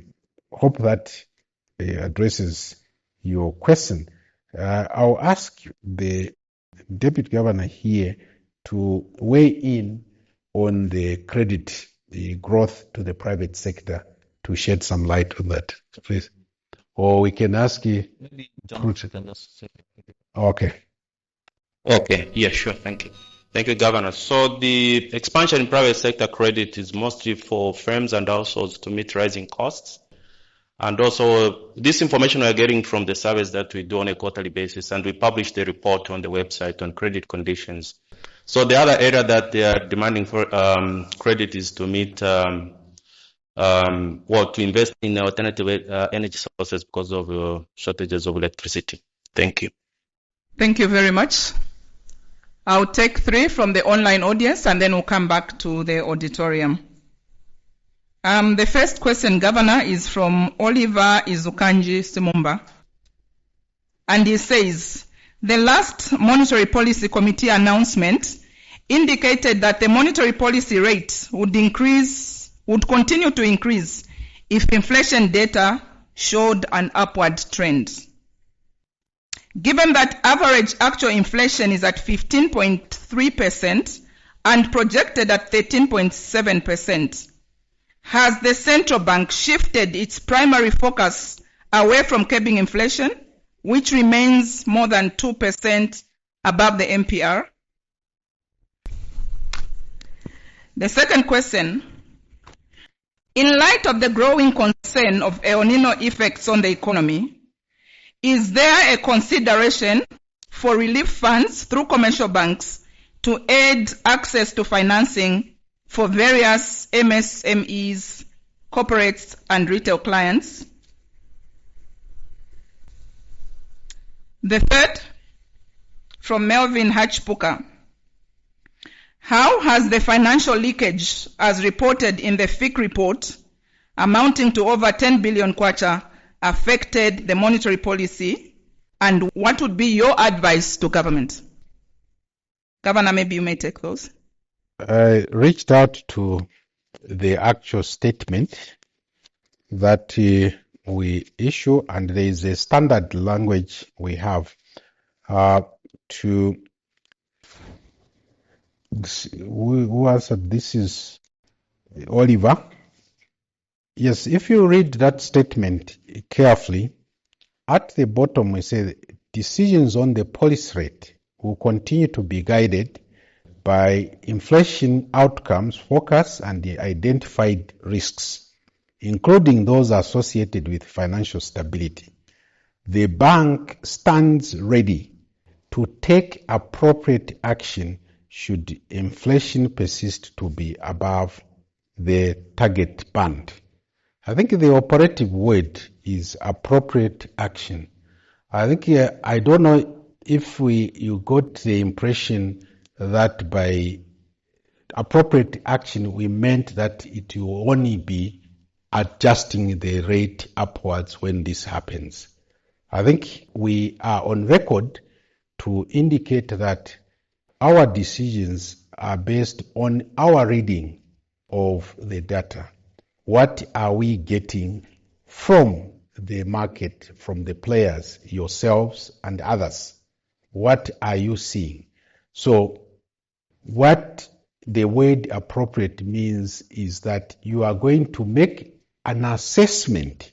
hope that addresses your question. I'll ask the Deputy Governor here to weigh in on the credit, the growth to the private sector, to shed some light on that, please. Or we can ask you. Okay.
Okay, yeah, sure, thank you. Thank you, Governor. So the expansion in private sector credit is mostly for firms and households to meet rising costs. And also, this information we are getting from the surveys that we do on a quarterly basis, and we publish the report on the website on credit conditions. So the other area that they are demanding for credit is to meet, to invest in alternative energy sources because of shortages of electricity. Thank you.
Thank you very much. I'll take 3 from the online audience and then we'll come back to the auditorium. The first question, Governor, is from Oliver Izukanji Simumba. And he says, the last Monetary Policy Committee announcement indicated that the monetary policy rate would continue to increase if inflation data showed an upward trend. Given that average actual inflation is at 15.3% and projected at 13.7%, has the central bank shifted its primary focus away from curbing inflation, which remains more than 2% above the MPR? The second question, in light of the growing concern of El Nino effects on the economy, is there a consideration for relief funds through commercial banks to aid access to financing for various MSMEs, corporates, and retail clients? The third, from Melvin Hatchpuka. How has the financial leakage, as reported in the FIC report, amounting to over 10 billion kwacha, affected the monetary policy, and what would be your advice to government? Governor, maybe you may take those.
I reached out to the actual statement that we issue, and there is a standard language we have to. Who answered? This is Oliver. Yes, if you read that statement carefully, at the bottom we say decisions on the policy rate will continue to be guided by inflation outcomes, focus, and the identified risks, including those associated with financial stability. The bank stands ready to take appropriate action should inflation persist to be above the target band. I think the operative word is appropriate action. I think I don't know if you got the impression that by appropriate action we meant that it will only be adjusting the rate upwards when this happens. I think we are on record to indicate that our decisions are based on our reading of the data. What are we getting from the market, from the players, yourselves and others? What are you seeing? So what the word appropriate means is that you are going to make an assessment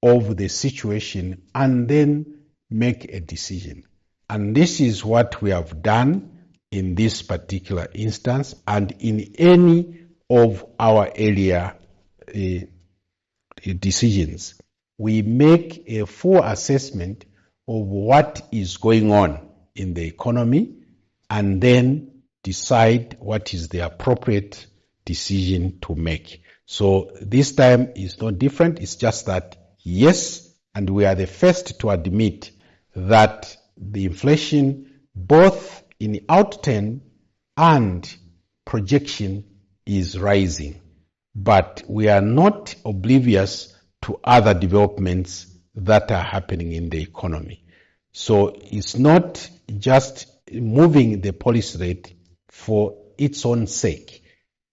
of the situation and then make a decision. And this is what we have done in this particular instance and in any of our area decisions. We make a full assessment of what is going on in the economy and then decide what is the appropriate decision to make. So this time is not different. It's just that, yes, and we are the first to admit that the inflation, both in outturn and projection, is rising. But we are not oblivious to other developments that are happening in the economy. So it's not just moving the policy rate for its own sake.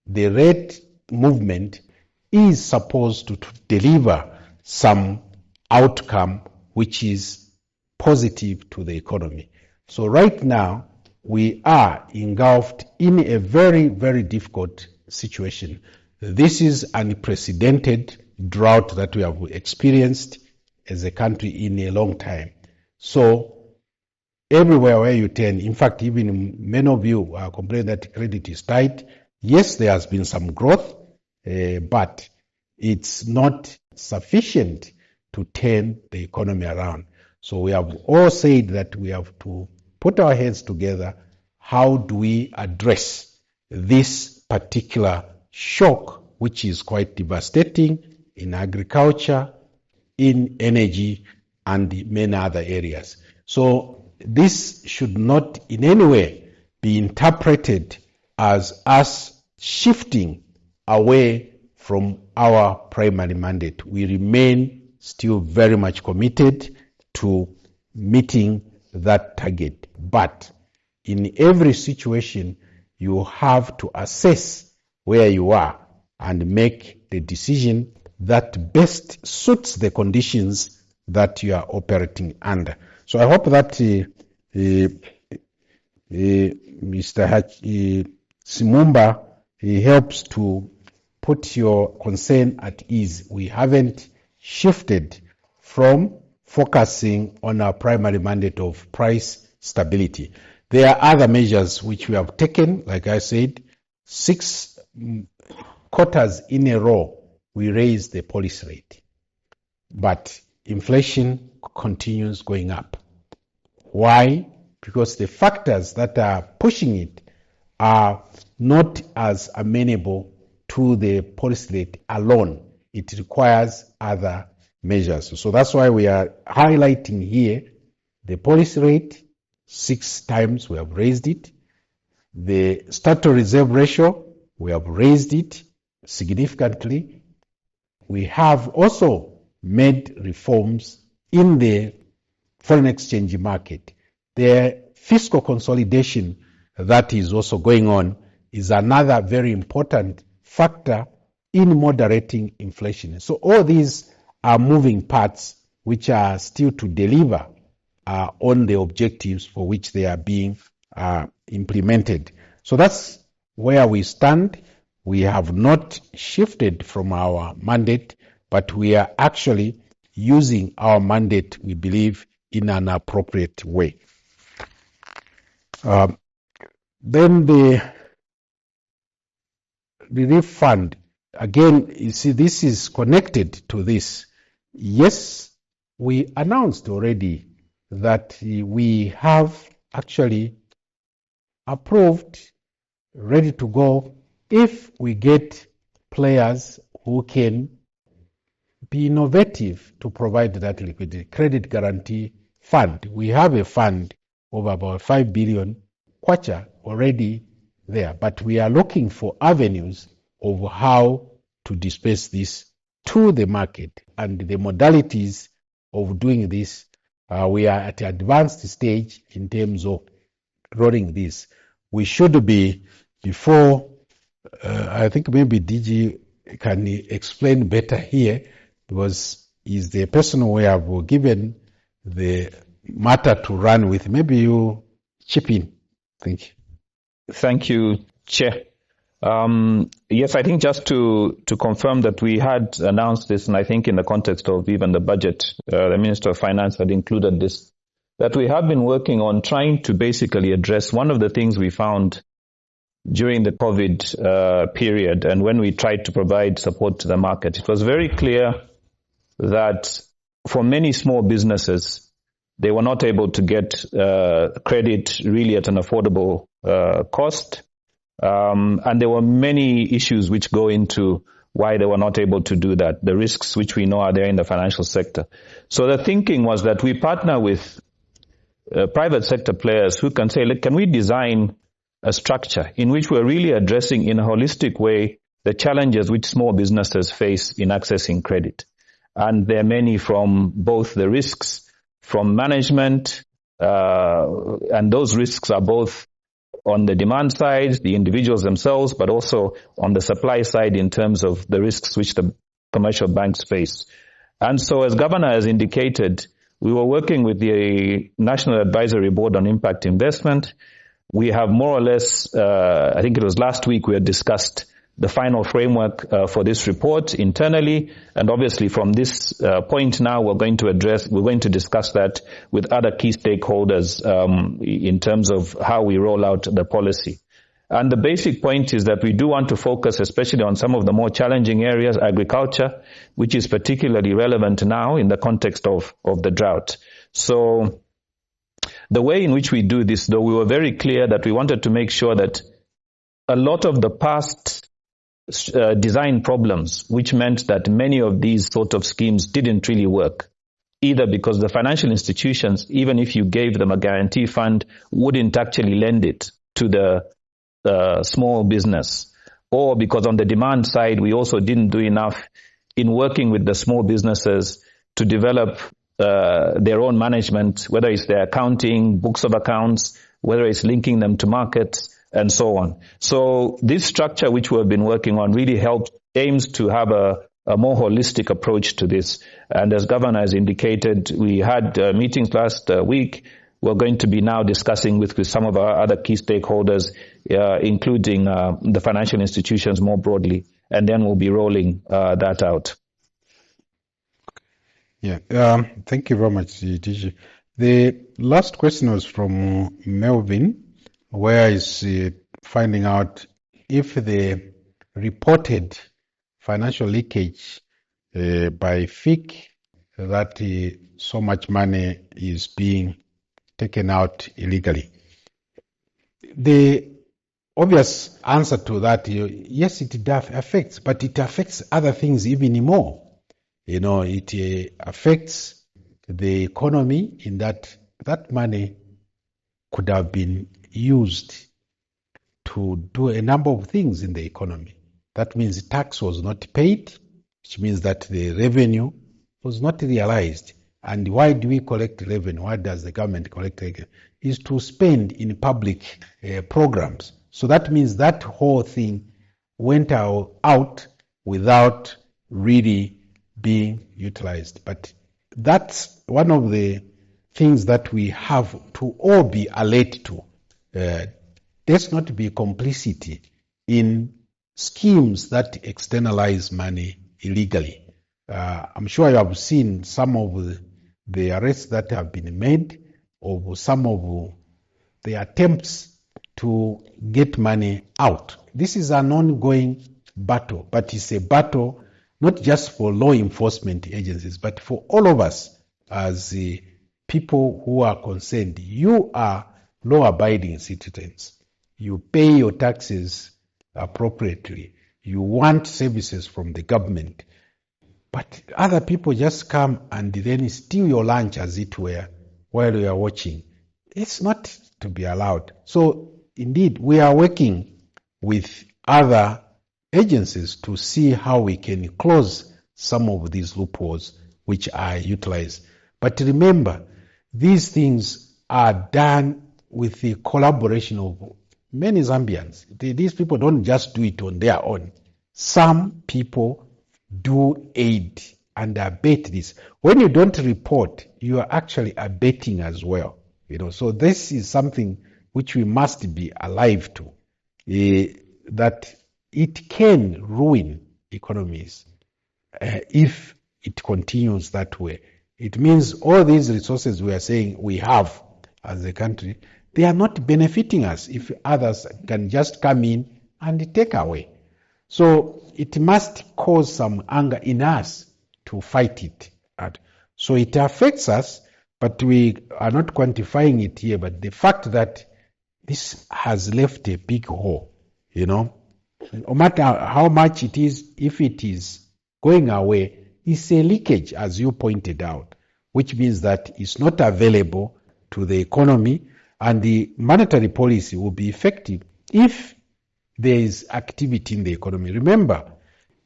The rate movement is supposed to deliver some outcome which is positive to the economy. So right now, we are engulfed in a very, very difficult situation. This is unprecedented drought that we have experienced as a country in a long time. So everywhere where you turn, in fact, even many of you are complaining that credit is tight. Yes, there has been some growth, but it's not sufficient to turn the economy around. So we have all said that we have to put our heads together. How do we address this particular shock, which is quite devastating in agriculture, in energy, and many other areas? So this should not in any way be interpreted as us shifting away from our primary mandate. We remain still very much committed to meeting that target. But in every situation, you have to assess where you are and make the decision that best suits the conditions that you are operating under. So I hope that Mr. Simumba helps to put your concern at ease. We haven't shifted from focusing on our primary mandate of price stability. There are other measures which we have taken. Like I said, 6 quarters in a row, we raised the policy rate. But inflation continues going up. Why? Because the factors that are pushing it are not as amenable to the policy rate alone. It requires other measures. So that's why we are highlighting here the policy rate. 6 times we have raised it. The statutory reserve ratio, we have raised it significantly. We have also made reforms in the foreign exchange market. The fiscal consolidation that is also going on is another very important factor in moderating inflation. So all these are moving parts which are still to deliver on the objectives for which they are being implemented. So that's where we stand. We have not shifted from our mandate, but we are actually using our mandate, we believe, in an appropriate way. Then the relief fund, again, you see, this is connected to this. Yes, we announced already that we have actually approved, ready to go, if we get players who can be innovative to provide that liquidity. Credit guarantee fund. We have a fund of about 5 billion kwacha already there, but we are looking for avenues of how to disperse this to the market and the modalities of doing this. We are at an advanced stage in terms of rolling this. We should be before, I think maybe DG can explain better here, because he's the person we have given the matter to run with. Maybe you chip in. Thank you.
Thank you, Chair. Yes, I think just to confirm that we had announced this, and I think in the context of even the budget, the Minister of Finance had included this, that we have been working on trying to basically address one of the things we found during the COVID period, and when we tried to provide support to the market, it was very clear that for many small businesses, they were not able to get credit really at an affordable cost. And there were many issues which go into why they were not able to do that, the risks which we know are there in the financial sector. So the thinking was that we partner with private sector players who can say, look, can we design a structure in which we're really addressing in a holistic way the challenges which small businesses face in accessing credit. And there are many, from both the risks from management, and those risks are both on the demand side, the individuals themselves, but also on the supply side in terms of the risks which the commercial banks face. And so, as Governor has indicated, we were working with the National Advisory Board on Impact Investment. We have more or less, I think it was last week, we had discussed the final framework for this report internally, and obviously from this point now we're going to discuss that with other key stakeholders in terms of how we roll out the policy. And the basic point is that we do want to focus especially on some of the more challenging areas, agriculture, which is particularly relevant now in the context of the drought. So the way in which we do this, though, we were very clear that we wanted to make sure that a lot of the past design problems, which meant that many of these sort of schemes didn't really work, either because the financial institutions, even if you gave them a guarantee fund, wouldn't actually lend it to the small business, or because on the demand side, we also didn't do enough in working with the small businesses to develop their own management, whether it's their accounting, books of accounts, whether it's linking them to markets, and so on. So this structure which we have been working on really aims to have a more holistic approach to this. And as Governor has indicated, we had meetings last week. We're going to be now discussing with some of our other key stakeholders, including the financial institutions more broadly, and then we'll be rolling that out.
Yeah, thank you very much, TG. The last question was from Melvin, where is finding out if the reported financial leakage by FIC that so much money is being taken out illegally. The obvious answer to that, yes, it does affects, but it affects other things even more. You know, it affects the economy in that money could have been used to do a number of things in the economy. That means tax was not paid, which means that the revenue was not realized. And why do we collect revenue? Why does the government collect revenue? Is to spend in public programs. So that means that whole thing went out without really being utilized. But that's one of the things that we have to all be alert to. There's not to be complicity in schemes that externalize money illegally. I'm sure you have seen some of the arrests that have been made, or some of the attempts to get money out. This is an ongoing battle, but it's a battle not just for law enforcement agencies, but for all of us as people who are concerned. You are law-abiding citizens. You pay your taxes appropriately. You want services from the government. But other people just come and then steal your lunch, as it were, while you are watching. It's not to be allowed. So, indeed, we are working with other agencies to see how we can close some of these loopholes which are utilized. But remember, these things are done with the collaboration of many Zambians. These people don't just do it on their own. Some people do aid and abet this. When you don't report, you are actually abetting as well. You know, so this is something which we must be alive to, that it can ruin economies if it continues that way. It means all these resources we are saying we have as a country, they are not benefiting us if others can just come in and take away. So it must cause some anger in us to fight it. So it affects us, but we are not quantifying it here. But the fact that this has left a big hole, no matter how much it is, if it is going away, it's a leakage, as you pointed out, which means that it's not available to the economy, and the monetary policy will be effective if there is activity in the economy. Remember,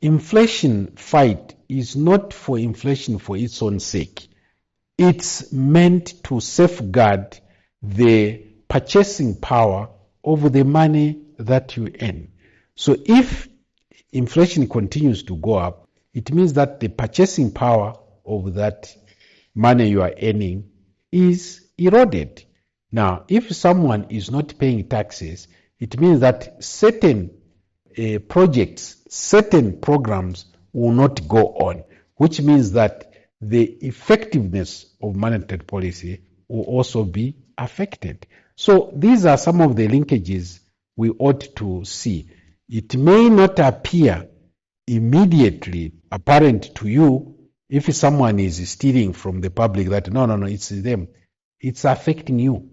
inflation fight is not for inflation for its own sake. It's meant to safeguard the purchasing power of the money that you earn. So if inflation continues to go up, it means that the purchasing power of that money you are earning is eroded. Now, if someone is not paying taxes, it means that certain projects, certain programs will not go on, which means that the effectiveness of monetary policy will also be affected. So these are some of the linkages we ought to see. It may not appear immediately apparent to you if someone is stealing from the public that no, it's them. It's affecting you,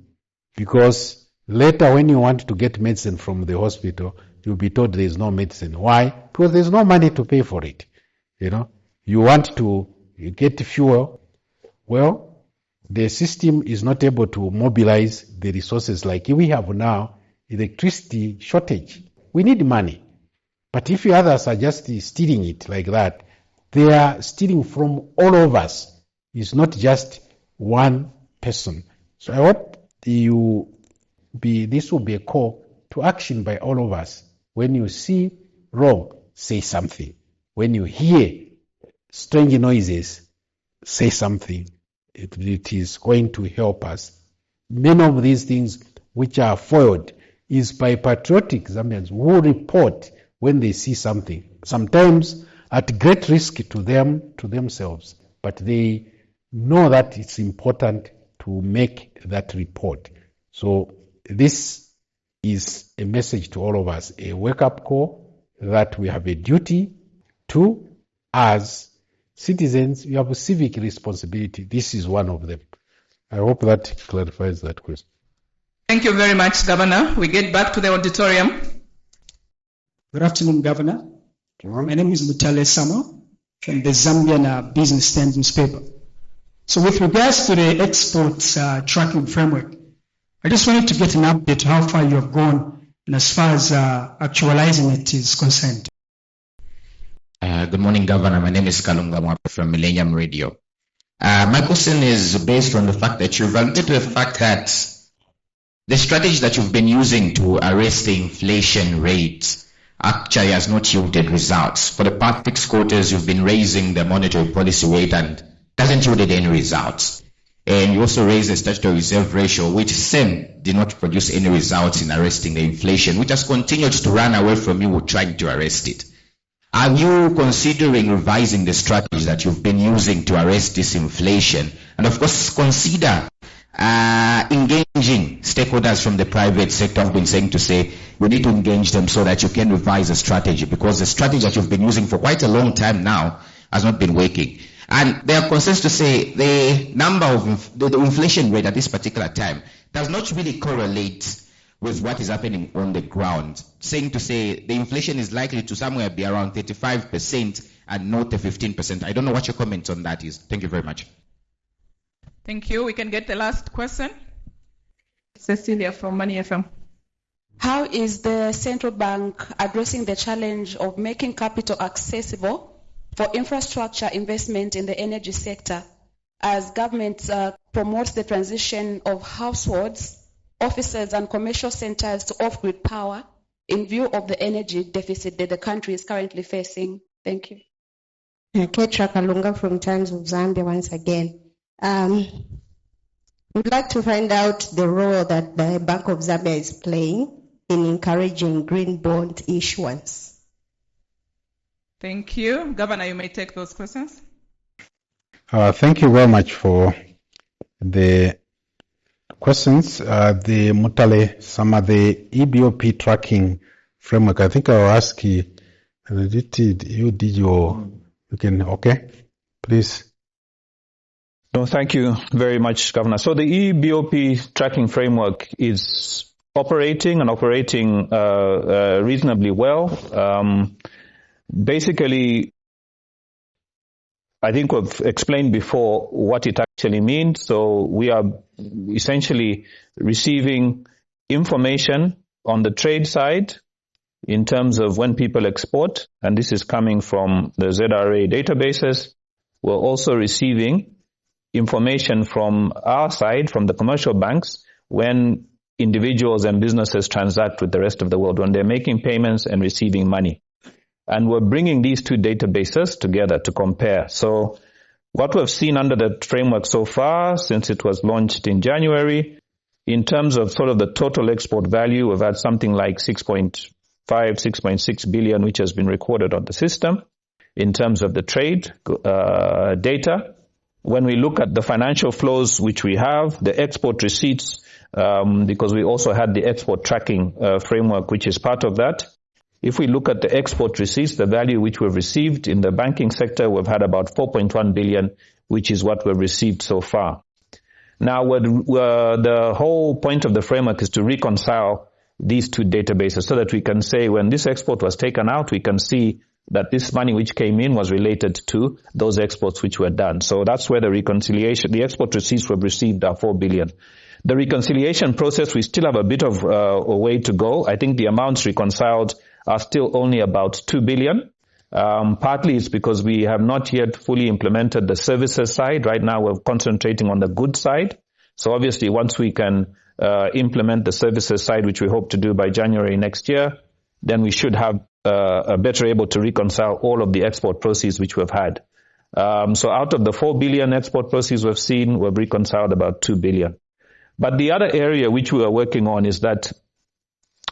because later when you want to get medicine from the hospital, you'll be told there is no medicine. Why? Because there's no money to pay for it. You want to get fuel. Well, the system is not able to mobilize the resources like we have now, electricity shortage. We need money. But if others are just stealing it like that, they are stealing from all of us. It's not just one person. So I hope this will be a call to action by all of us. When you see wrong, say something. When you hear strange noises, say something. It is going to help us. Many of these things which are foiled is by patriotic Zambians who report when they see something, sometimes at great risk to themselves, but they know that it's important to make that report. So this is a message to all of us, a wake-up call that we have a duty to, as citizens, we have a civic responsibility. This is one of them. I hope that clarifies that question.
Thank you very much, Governor. We get back to the auditorium.
Good afternoon, Governor. My name is Mutale Samo from the Zambian Business Times newspaper. So with regards to the exports tracking framework, I just wanted to get an update how far you have gone and as far as actualizing it is concerned.
Good morning, Governor. My name is Kalyalya from Millennium Radio. My question is based on the fact that you've alluded to the fact that the strategy that you've been using to arrest the inflation rate actually has not yielded results. For the past 6 quarters, you've been raising the monetary policy rate and hasn't yielded any results. And you also raised the statutory reserve ratio, which same did not produce any results in arresting the inflation, which has continued to run away from you trying to arrest it. Are you considering revising the strategy that you've been using to arrest this inflation? And of course, consider engaging stakeholders from the private sector. I've been saying to say you need to engage them so that you can revise the strategy, because the strategy that you've been using for quite a long time now has not been working. And there are concerns to say the number of the inflation rate at this particular time does not really correlate with what is happening on the ground. Saying to say the inflation is likely to somewhere be around 35% and not the 15%. I don't know what your comment on that is. Thank you very much.
Thank you. We can get the last question. Cecilia from Money FM.
How is the central bank addressing the challenge of making capital accessible for infrastructure investment in the energy sector as government promotes the transition of households, offices and commercial centers to off-grid power in view of the energy deficit that the country is currently facing? Thank you.
Ketra Kalunga from Times of Zambia once again. We'd like to find out the role that the Bank of Zambia is playing in encouraging green bond issuance.
Thank you. Governor, you may take those questions.
Thank you very much for the questions. The Mutale, some of the EBOP tracking framework. I think I'll ask you, you can, okay, please.
No, thank you very much, Governor. So the EBOP tracking framework is operating reasonably well. Basically, I think we've explained before what it actually means. So we are essentially receiving information on the trade side in terms of when people export, and this is coming from the ZRA databases. We're also receiving information from our side, from the commercial banks, when individuals and businesses transact with the rest of the world, when they're making payments and receiving money. And we're bringing these two databases together to compare. So what we've seen under the framework so far, since it was launched in January, in terms of sort of the total export value, we've had something like 6.5, 6.6 billion, which has been recorded on the system in terms of the trade data. When we look at the financial flows which we have, the export receipts, because we also had the export tracking framework, which is part of that. If we look at the export receipts, the value which we've received in the banking sector, we've had about 4.1 billion, which is what we've received so far. Now, the whole point of the framework is to reconcile these two databases so that we can say when this export was taken out, we can see that this money which came in was related to those exports which were done. So that's where the reconciliation, the export receipts we've received are 4 billion. The reconciliation process, we still have a bit of a way to go. I think the amounts reconciled are still only about 2 billion. Partly it's because we have not yet fully implemented the services side. Right now we're concentrating on the goods side. So obviously once we can implement the services side, which we hope to do by January next year, then we should have a better able to reconcile all of the export proceeds which we've had. So out of the 4 billion export proceeds we've seen, we've reconciled about 2 billion. But the other area which we are working on is that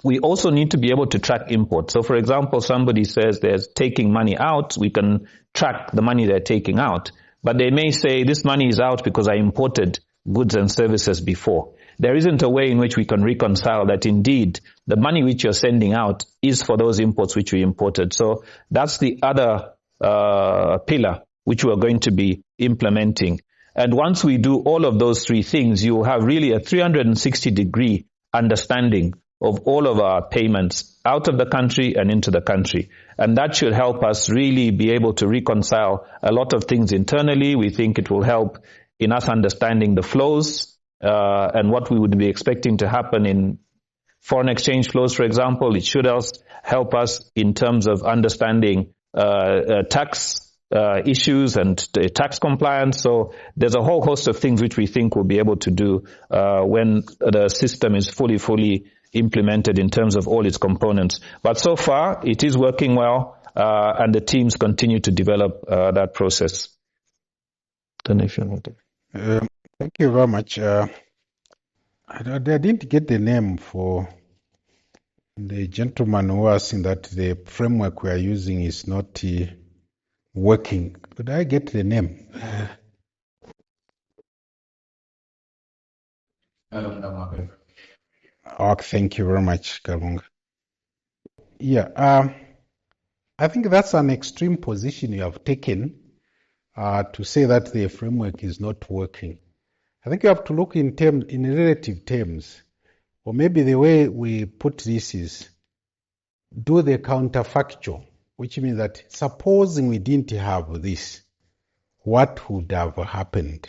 we also need to be able to track imports. So for example, somebody says they're taking money out, we can track the money they're taking out. But they may say this money is out because I imported goods and services before. There isn't a way in which we can reconcile that indeed the money which you're sending out is for those imports which we imported. So that's the other pillar which we're going to be implementing. And once we do all of those three things, you have really a 360-degree understanding of all of our payments out of the country and into the country. And that should help us really be able to reconcile a lot of things internally. We think it will help in us understanding the flows and what we would be expecting to happen in foreign exchange flows, for example. It should also help us in terms of understanding tax issues and tax compliance. So there's a whole host of things which we think we'll be able to do when the system is fully implemented in terms of all its components. But so far, it is working well, and the teams continue to develop that process.
Thank you very much. I didn't get the name for the gentleman who was saying that the framework we are using is not working. Could I get the name? Oh, thank you very much, Kalunga. Yeah, I think that's an extreme position you have taken to say that the framework is not working. I think you have to look in relative terms, or maybe the way we put this is do the counterfactual, which means that supposing we didn't have this, what would have happened?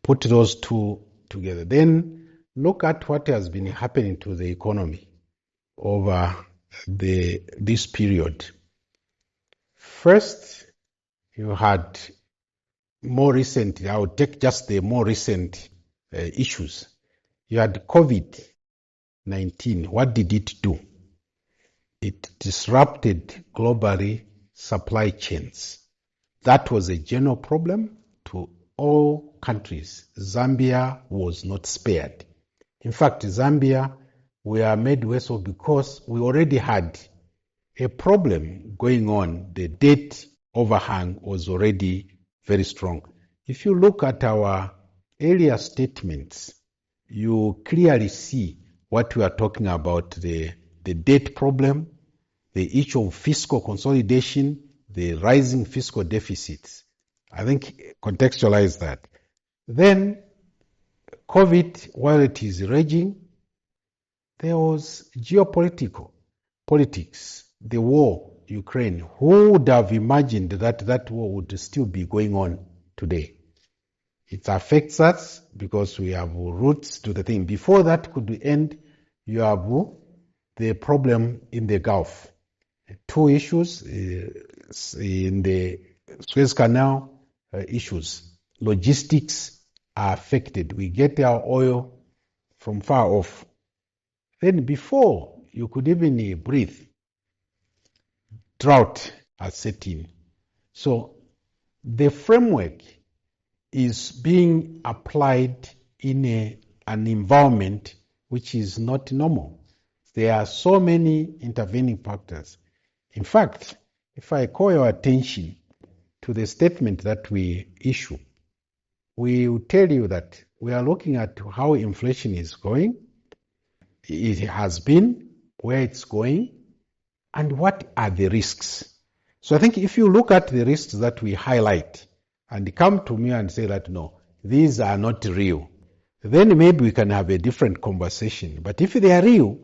Put those two together. Then look at what has been happening to the economy over this period. First, you had more recent, I would take just the more recent issues. You had COVID-19. What did it do? It disrupted globally supply chains. That was a general problem to all countries. Zambia was not spared. In fact, Zambia, we are made worse off because we already had a problem going on. The debt overhang was already very strong. If you look at our earlier statements, you clearly see what we are talking about, the debt problem, the issue of fiscal consolidation, the rising fiscal deficits. I think contextualize that. Then COVID, while it is raging, there was politics, the war, Ukraine. Who would have imagined that that war would still be going on today? It affects us because we have roots to the thing. Before that could end, you have the problem in the Gulf. Two issues in the Suez Canal issues. Logistics are affected. We get our oil from far off. Then before you could even breathe, drought has set in. So the framework is being applied in an environment which is not normal. There are so many intervening factors. In fact, if I call your attention to the statement that we issue, we will tell you that we are looking at how inflation is going, it has been, where it's going, and what are the risks. So I think if you look at the risks that we highlight and come to me and say that, no, these are not real, then maybe we can have a different conversation. But if they are real,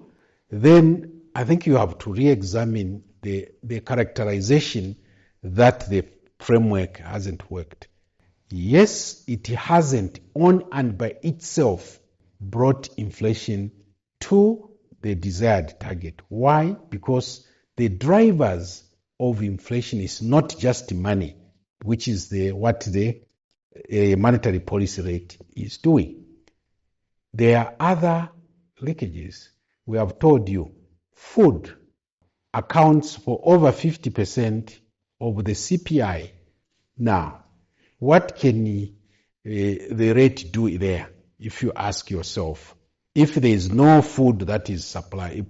then I think you have to re-examine the characterization that the framework hasn't worked. Yes, it hasn't on and by itself brought inflation to the desired target. Why? Because the drivers of inflation is not just money, which is what the monetary policy rate is doing. There are other leakages. We have told you, food accounts for over 50% of the CPI. Now, what can the rate do there, if you ask yourself? If there is no food that is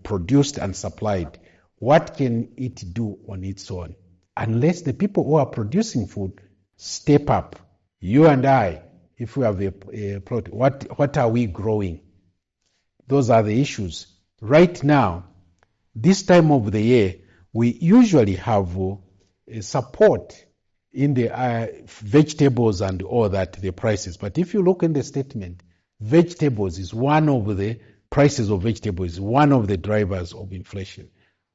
produced and supplied, what can it do on its own? Unless the people who are producing food step up. You and I, if we have a plot, what are we growing? Those are the issues. Right now, this time of the year, we usually have support in the vegetables and all that, the prices. But if you look in the statement, vegetables is one of the prices of vegetables is one of the drivers of inflation.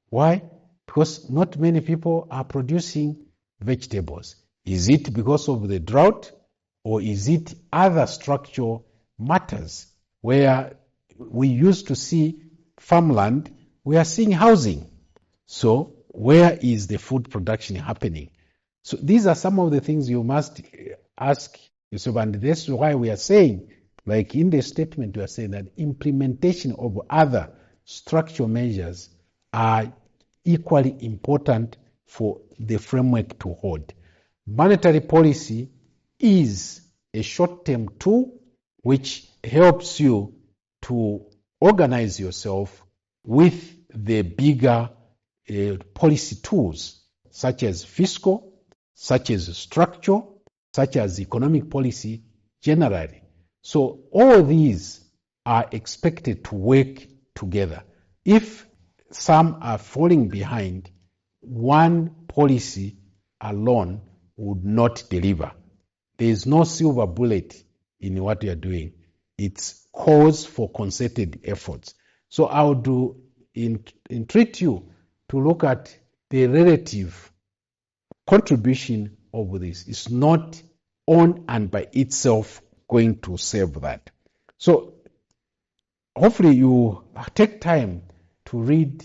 Why? Because not many people are producing vegetables. Is it because of the drought, or is it other structural matters where we used to see farmland, we are seeing housing. So where is the food production happening? So these are some of the things you must ask yourself, and that's why we are saying, like in the statement, we are saying that implementation of other structural measures are equally important for the framework to hold. Monetary policy is a short-term tool which helps you to organize yourself with the bigger policy tools, such as fiscal, such as structural, such as economic policy generally. So all these are expected to work together. If some are falling behind, one policy alone would not deliver. There is no silver bullet in what we are doing. It's calls for concerted efforts. So I would entreat you to look at the relative contribution of this. It's not on and by itself going to save that. So hopefully you take time to read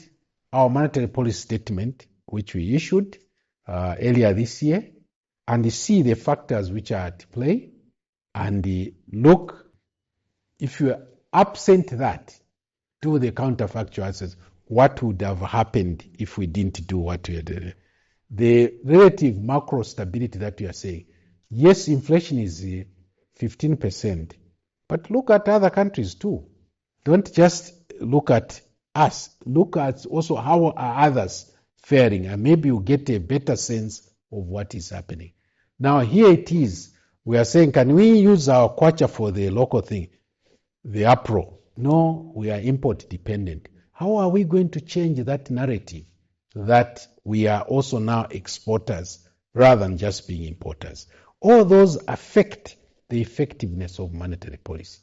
our monetary policy statement, which we issued earlier this year, and see the factors which are at play, and look, if you are absent that, do the counterfactual answers. What would have happened if we didn't do what we did? The relative macro stability that we are saying, yes, inflation is 15%, but look at other countries too. Don't just look at us. Look at also how are others faring, and maybe you get a better sense of what is happening. Now here it is, We are saying, can we use our kwacha for the local thing, the APRO? No, we are import dependent. How are we going to change that narrative that we are also now exporters rather than just being importers? All those affect the effectiveness of monetary policy.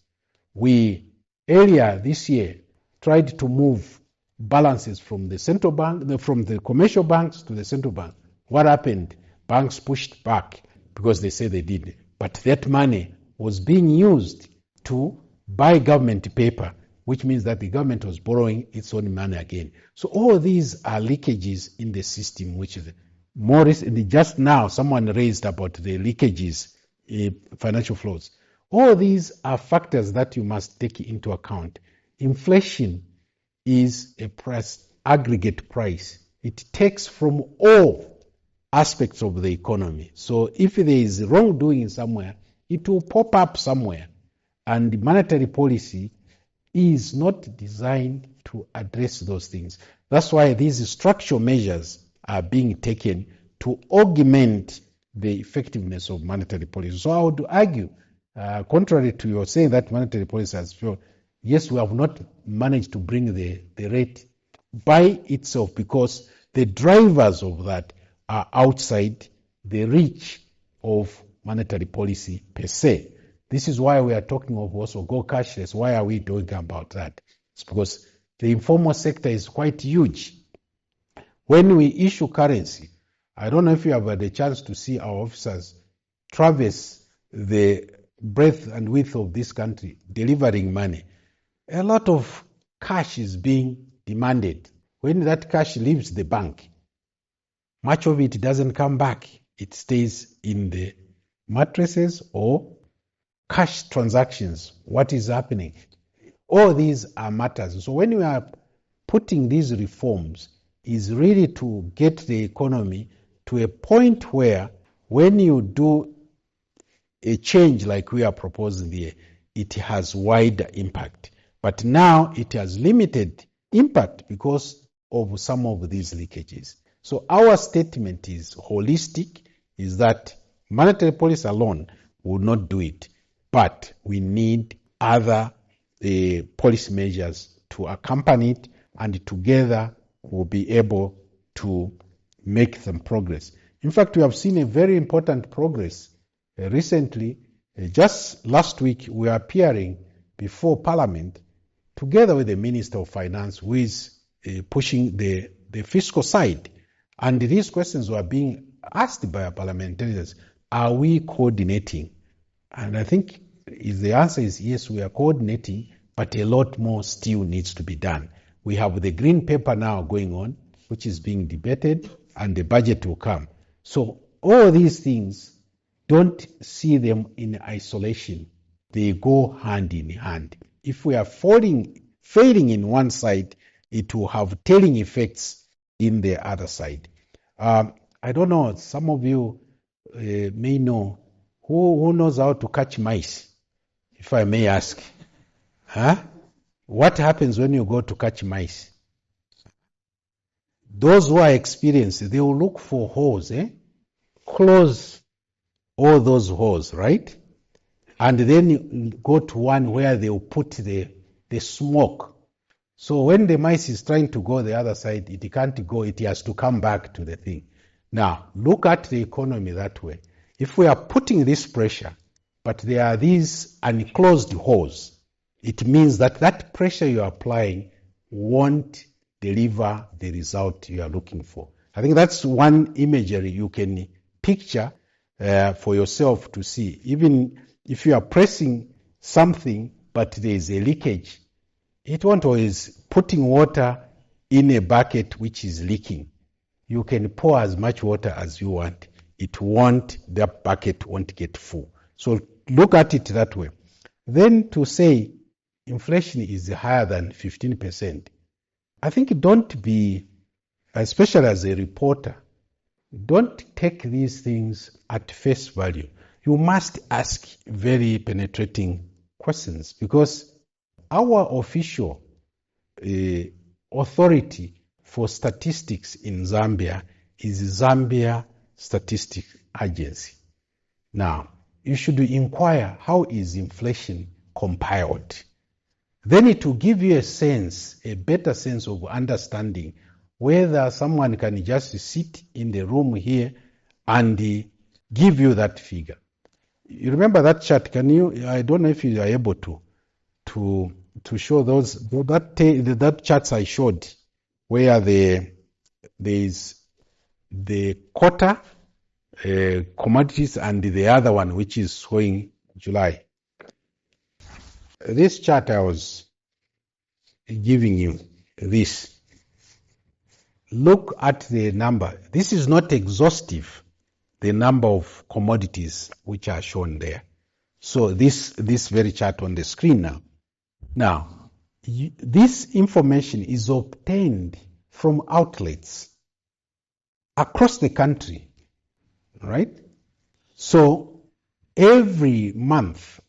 We, earlier this year, tried to move balances from the central bank, from the commercial banks to the central bank. What happened? Banks pushed back because they say they did. But that money was being used to buy government paper, which means that the government was borrowing its own money again. So all these are leakages in the system, which is more recently, just now, someone raised about the leakages, financial flows. All these are factors that you must take into account. Inflation is a price, aggregate price. It takes from all aspects of the economy. So if there is wrongdoing somewhere, it will pop up somewhere. And monetary policy is not designed to address those things. That's why these structural measures are being taken to augment the effectiveness of monetary policy. So I would argue, contrary to your saying that monetary policy has failed, yes, we have not managed to bring the rate by itself because the drivers of that are outside the reach of monetary policy per se. This is why we are talking of also go cashless. Why are we doing about that? It's because the informal sector is quite huge. When we issue currency, I don't know if you have had a chance to see our officers traverse the breadth and width of this country delivering money. A lot of cash is being demanded. When that cash leaves the bank, much of it doesn't come back. It stays in the mattresses or cash transactions. What is happening? All these are matters. So when we are putting these reforms, is really to get the economy to a point where when you do a change like we are proposing here, it has wider impact. But now it has limited impact because of some of these leakages. So our statement is holistic, is that monetary policy alone will not do it, but we need other policy measures to accompany it, and together we'll be able to make some progress. In fact, we have seen a very important progress recently. Just last week, we are appearing before Parliament together with the Minister of Finance, who is pushing the fiscal side. And these questions were being asked by our parliamentarians. Are we coordinating? And I think the answer is yes, we are coordinating, but a lot more still needs to be done. We have the green paper now going on, which is being debated, and the budget will come. So all these things, don't see them in isolation. They go hand in hand. If we are failing in one side, it will have tailing effects in the other side. I don't know, some of you may know, who knows how to catch mice, if I may ask? Huh? What happens when you go to catch mice? Those who are experienced, they will look for holes, close all those holes, right? And then you go to one where they will put the smoke. So when the mice is trying to go the other side, it can't go, it has to come back to the thing. Now, look at the economy that way. If we are putting this pressure, but there are these unclosed holes, it means that that pressure you are applying won't deliver the result you are looking for. I think that's one imagery you can picture for yourself to see. Even if you are pressing something, but there is a leakage, it won't always putting water in a bucket which is leaking. You can pour as much water as you want. That bucket won't get full. So look at it that way. Then to say inflation is higher than 15%, I think don't be, especially as a reporter, don't take these things at face value. You must ask very penetrating questions, because our official authority for statistics in Zambia is Zambia Statistics Agency. Now, you should inquire how is inflation compiled. Then it will give you a better sense of understanding whether someone can just sit in the room here and give you that figure. You remember that chart? Can you? I don't know if you are able to show that charts I showed, where there is the quarter commodities and the other one which is showing July. This chart I was giving you, this. Look at the number. This is not exhaustive, the number of commodities which are shown there. So this very chart on the screen now. Now, this information is obtained from outlets across the country, right? So every month,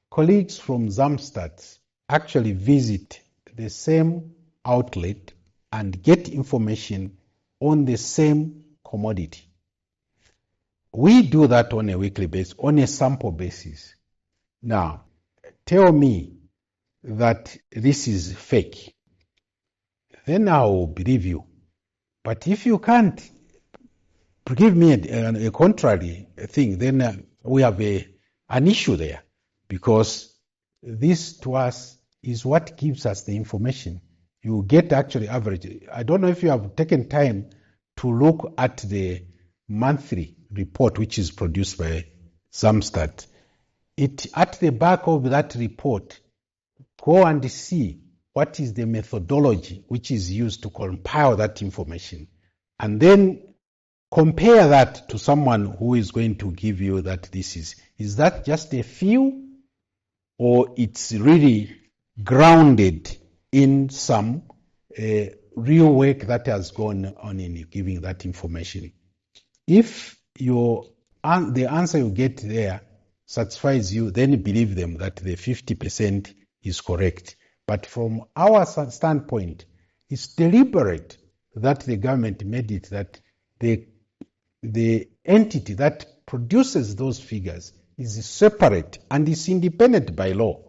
colleagues from Zamstat actually visit the same outlet and get information on the same commodity. We do that on a weekly basis, on a sample basis. Now, tell me that this is fake, then I will believe you. But if you can't give me a contrary thing, then we have an issue there, because this to us is what gives us the information. You get actually average. I don't know if you have taken time to look at the monthly report which is produced by Zamstat. At the back of that report, go and see what is the methodology which is used to compile that information, and then compare that to someone who is going to give you that this is that just a few, or it's really grounded in some real work that has gone on in giving that information. If the answer you get there satisfies you, then believe them that the 50% is correct. But from our standpoint, it's deliberate that the government made it that the entity that produces those figures is separate and is independent by law.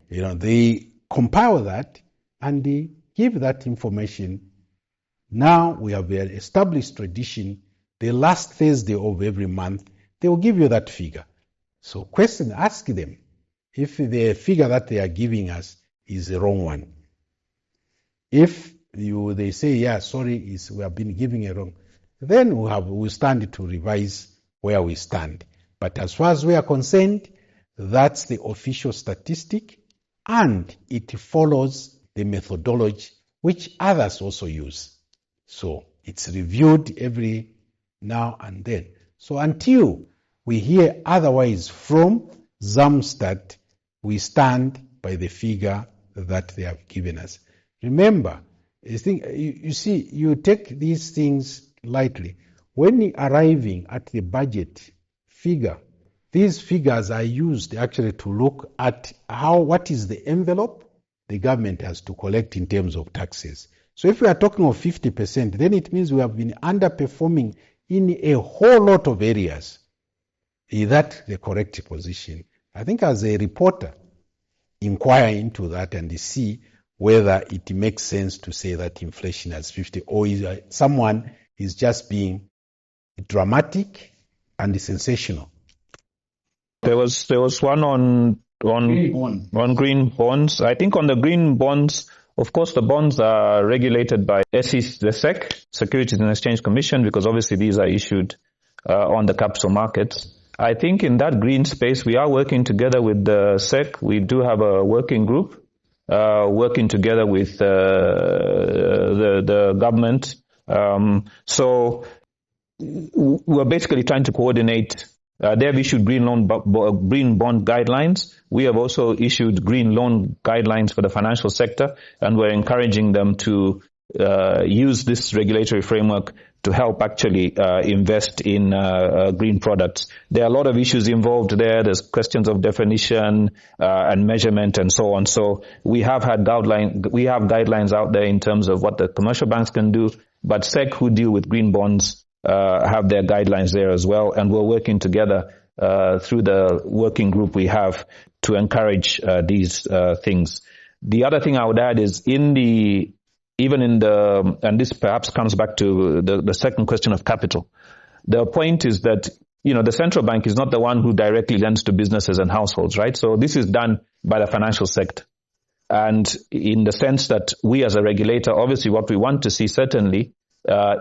They compile that and they give that information. Now we have an established tradition. The last Thursday of every month, they will give you that figure. So ask them if the figure that they are giving us is the wrong one. If they say, yeah, sorry, we have been giving it wrong, then we stand to revise where we stand. But as far as we are concerned, that's the official statistic, and it follows the methodology which others also use. So it's reviewed every now and then. So until we hear otherwise from Zamstat, we stand by the figure that they have given us. Remember, you see, you take these things lightly. When arriving at the budget figure, these figures are used actually to look at what is the envelope the government has to collect in terms of taxes. So if we are talking of 50%, then it means we have been underperforming in a whole lot of areas. Is that the correct position? I think as a reporter, inquire into that and see whether it makes sense to say that inflation is 50, or someone is just being dramatic and sensational.
There was one on green bonds. I think on the green bonds, of course, the bonds are regulated by the SEC, Securities and Exchange Commission, because obviously these are issued on the capital markets. I think in that green space, we are working together with the SEC. We do have a working group working together with the government. So we're basically trying to coordinate. They have issued green bond guidelines. We have also issued green loan guidelines for the financial sector, and we're encouraging them to use this regulatory framework to help actually invest in green products. There are a lot of issues involved there. There's questions of definition and measurement and so on. So we have guidelines out there in terms of what the commercial banks can do, but SEC, who deal with green bonds, have their guidelines there as well, and we're working together through the working group we have to encourage these things. The other thing I would add is and this perhaps comes back to the second question of capital. The point is that, the central bank is not the one who directly lends to businesses and households, right? So this is done by the financial sector. And in the sense that we as a regulator, obviously what we want to see certainly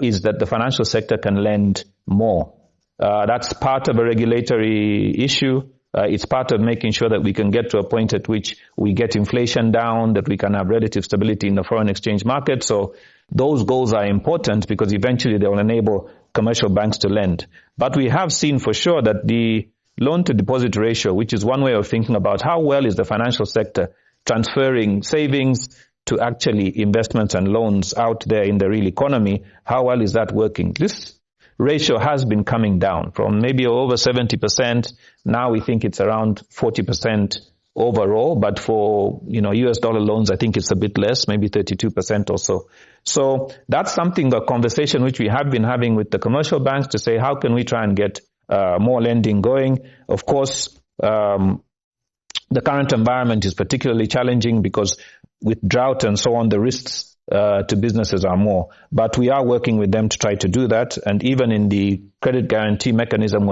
is that the financial sector can lend more. That's part of a regulatory issue. It's part of making sure that we can get to a point at which we get inflation down, that we can have relative stability in the foreign exchange market. So those goals are important because eventually they will enable commercial banks to lend. But we have seen for sure that the loan-to-deposit ratio, which is one way of thinking about how well is the financial sector transferring savings to actually investments and loans out there in the real economy, how well is that working? This ratio has been coming down from maybe over 70%. Now we think it's around 40% overall, but for, US dollar loans, I think it's a bit less, maybe 32% or so. So that's something, a conversation which we have been having with the commercial banks to say, how can we try and get more lending going? Of course, the current environment is particularly challenging because with drought and so on, the risks to businesses are more. But we are working with them to try to do that. And even in the credit guarantee mechanism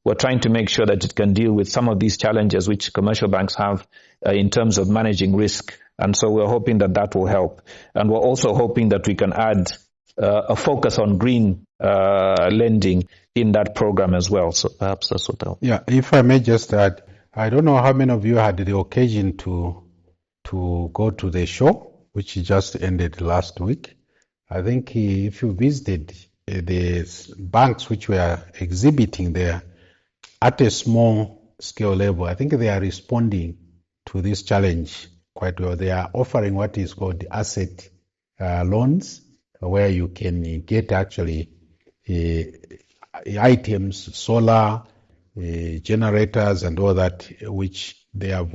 we're trying to make sure that it can deal with some of these challenges which commercial banks have in terms of managing risk. And so we're hoping that will help. And we're also hoping that we can add a focus on green lending in that program as well. So perhaps that's what I'll...
Yeah, if I may just add, I don't know how many of you had the occasion to go to the show, which just ended last week. I think if you visited the banks which were exhibiting there at a small scale level, I think they are responding to this challenge quite well. They are offering what is called asset loans, where you can get actually items, solar, generators and all that, which they have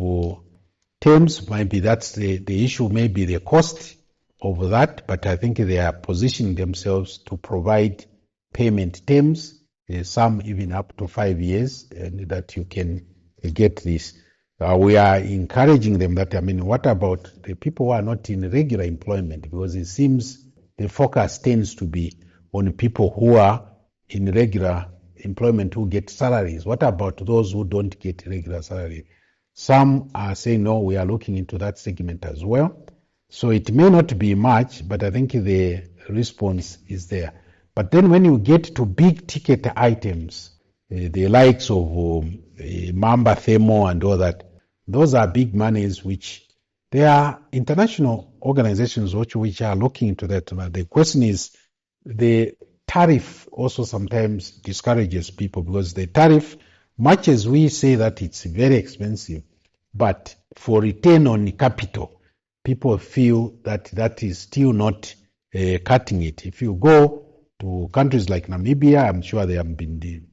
terms. Maybe that's the issue, maybe the cost of that, but I think they are positioning themselves to provide payment terms, some even up to 5 years, and that you can get this. We are encouraging them that, what about the people who are not in regular employment? Because it seems the focus tends to be on people who are in regular employment who get salaries. What about those who don't get regular salary? Some are saying, no, we are looking into that segment as well. So it may not be much, but I think the response is there. But then when you get to big ticket items, the likes of Mamba Thermo and all that, those are big monies which there are international organizations which are looking into that. The question is, the tariff also sometimes discourages people, because the tariff, much as we say that it's very expensive, but for return on capital, people feel that is still not cutting it. If you go to countries like Namibia, I'm sure they have been,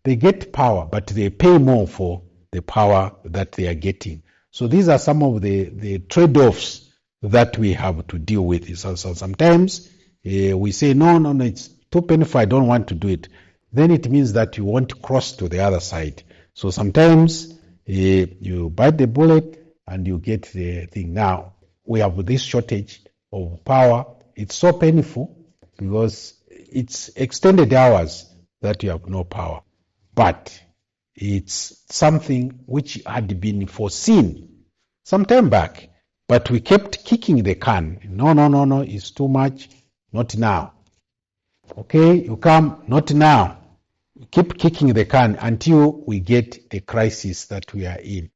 they get power, but they pay more for the power that they are getting. So these are some of the trade-offs that we have to deal with. So sometimes we say, no, it's too painful, I don't want to do it. Then it means that you want to cross to the other side. So sometimes you bite the bullet and you get the thing. Now, we have this shortage of power. It's so painful because it's extended hours that you have no power. But it's something which had been foreseen some time back, but we kept kicking the can. No, it's too much, not now. Okay, you come, not now. Keep kicking the can until we get the crisis that we are in.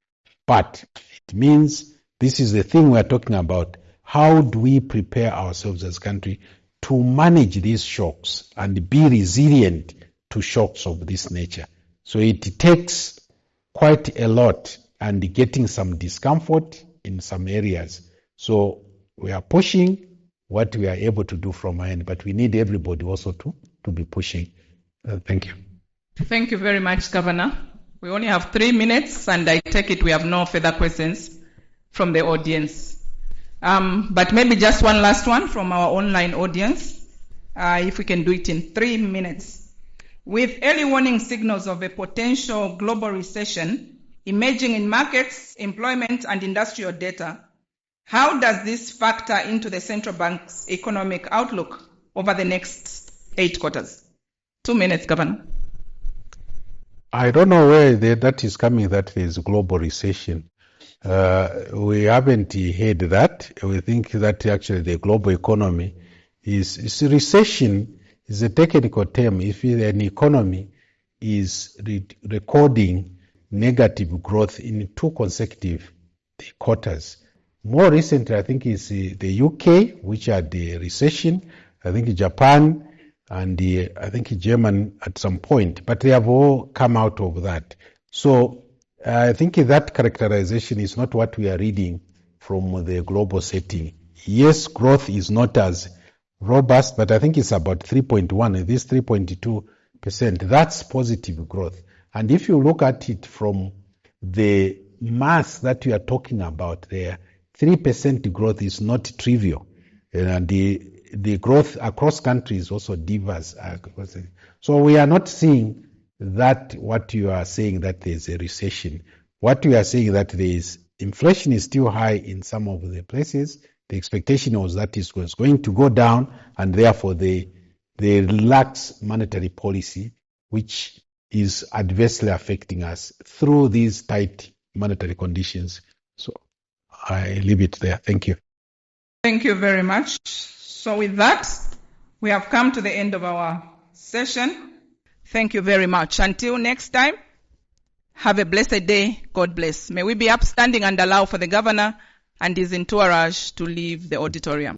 But it means this is the thing we are talking about. How do we prepare ourselves as a country to manage these shocks and be resilient to shocks of this nature? So it takes quite a lot and getting some discomfort in some areas. So we are pushing what we are able to do from our end, but we need everybody also to be pushing. Thank you.
Thank you very much, Governor. We only have 3 minutes, and I take it we have no further questions from the audience. But maybe just one last one from our online audience, if we can do it in 3 minutes. With early warning signals of a potential global recession emerging in markets, employment, and industrial data, how does this factor into the central bank's economic outlook over the next 8 quarters? 2 minutes, Governor.
I don't know where that is coming, that there is a global recession. We haven't heard that. We think that actually the global economy is recession is a technical term. If an economy is recording negative growth in 2 consecutive quarters. More recently, I think is the UK, which had the recession. I think Japan and I think Germany at some point, but they have all come out of that. So I think that characterization is not what we are reading from the global setting. Yes, growth is not as robust, but I think it's about 3.1, this 3.2%. That's positive growth. And if you look at it from the mass that we are talking about there, 3% growth is not trivial. And the growth across countries also differs. So we are not seeing that what you are saying that there is a recession. What we are saying that there is inflation is still high in some of the places. The expectation was that it was going to go down, and therefore they relax monetary policy, which is adversely affecting us through these tight monetary conditions. So I leave it there. Thank you.
Thank you very much. So with that, we have come to the end of our session. Thank you very much. Until next time, have a blessed day. God bless. May we be upstanding and allow for the governor and his entourage to leave the auditorium.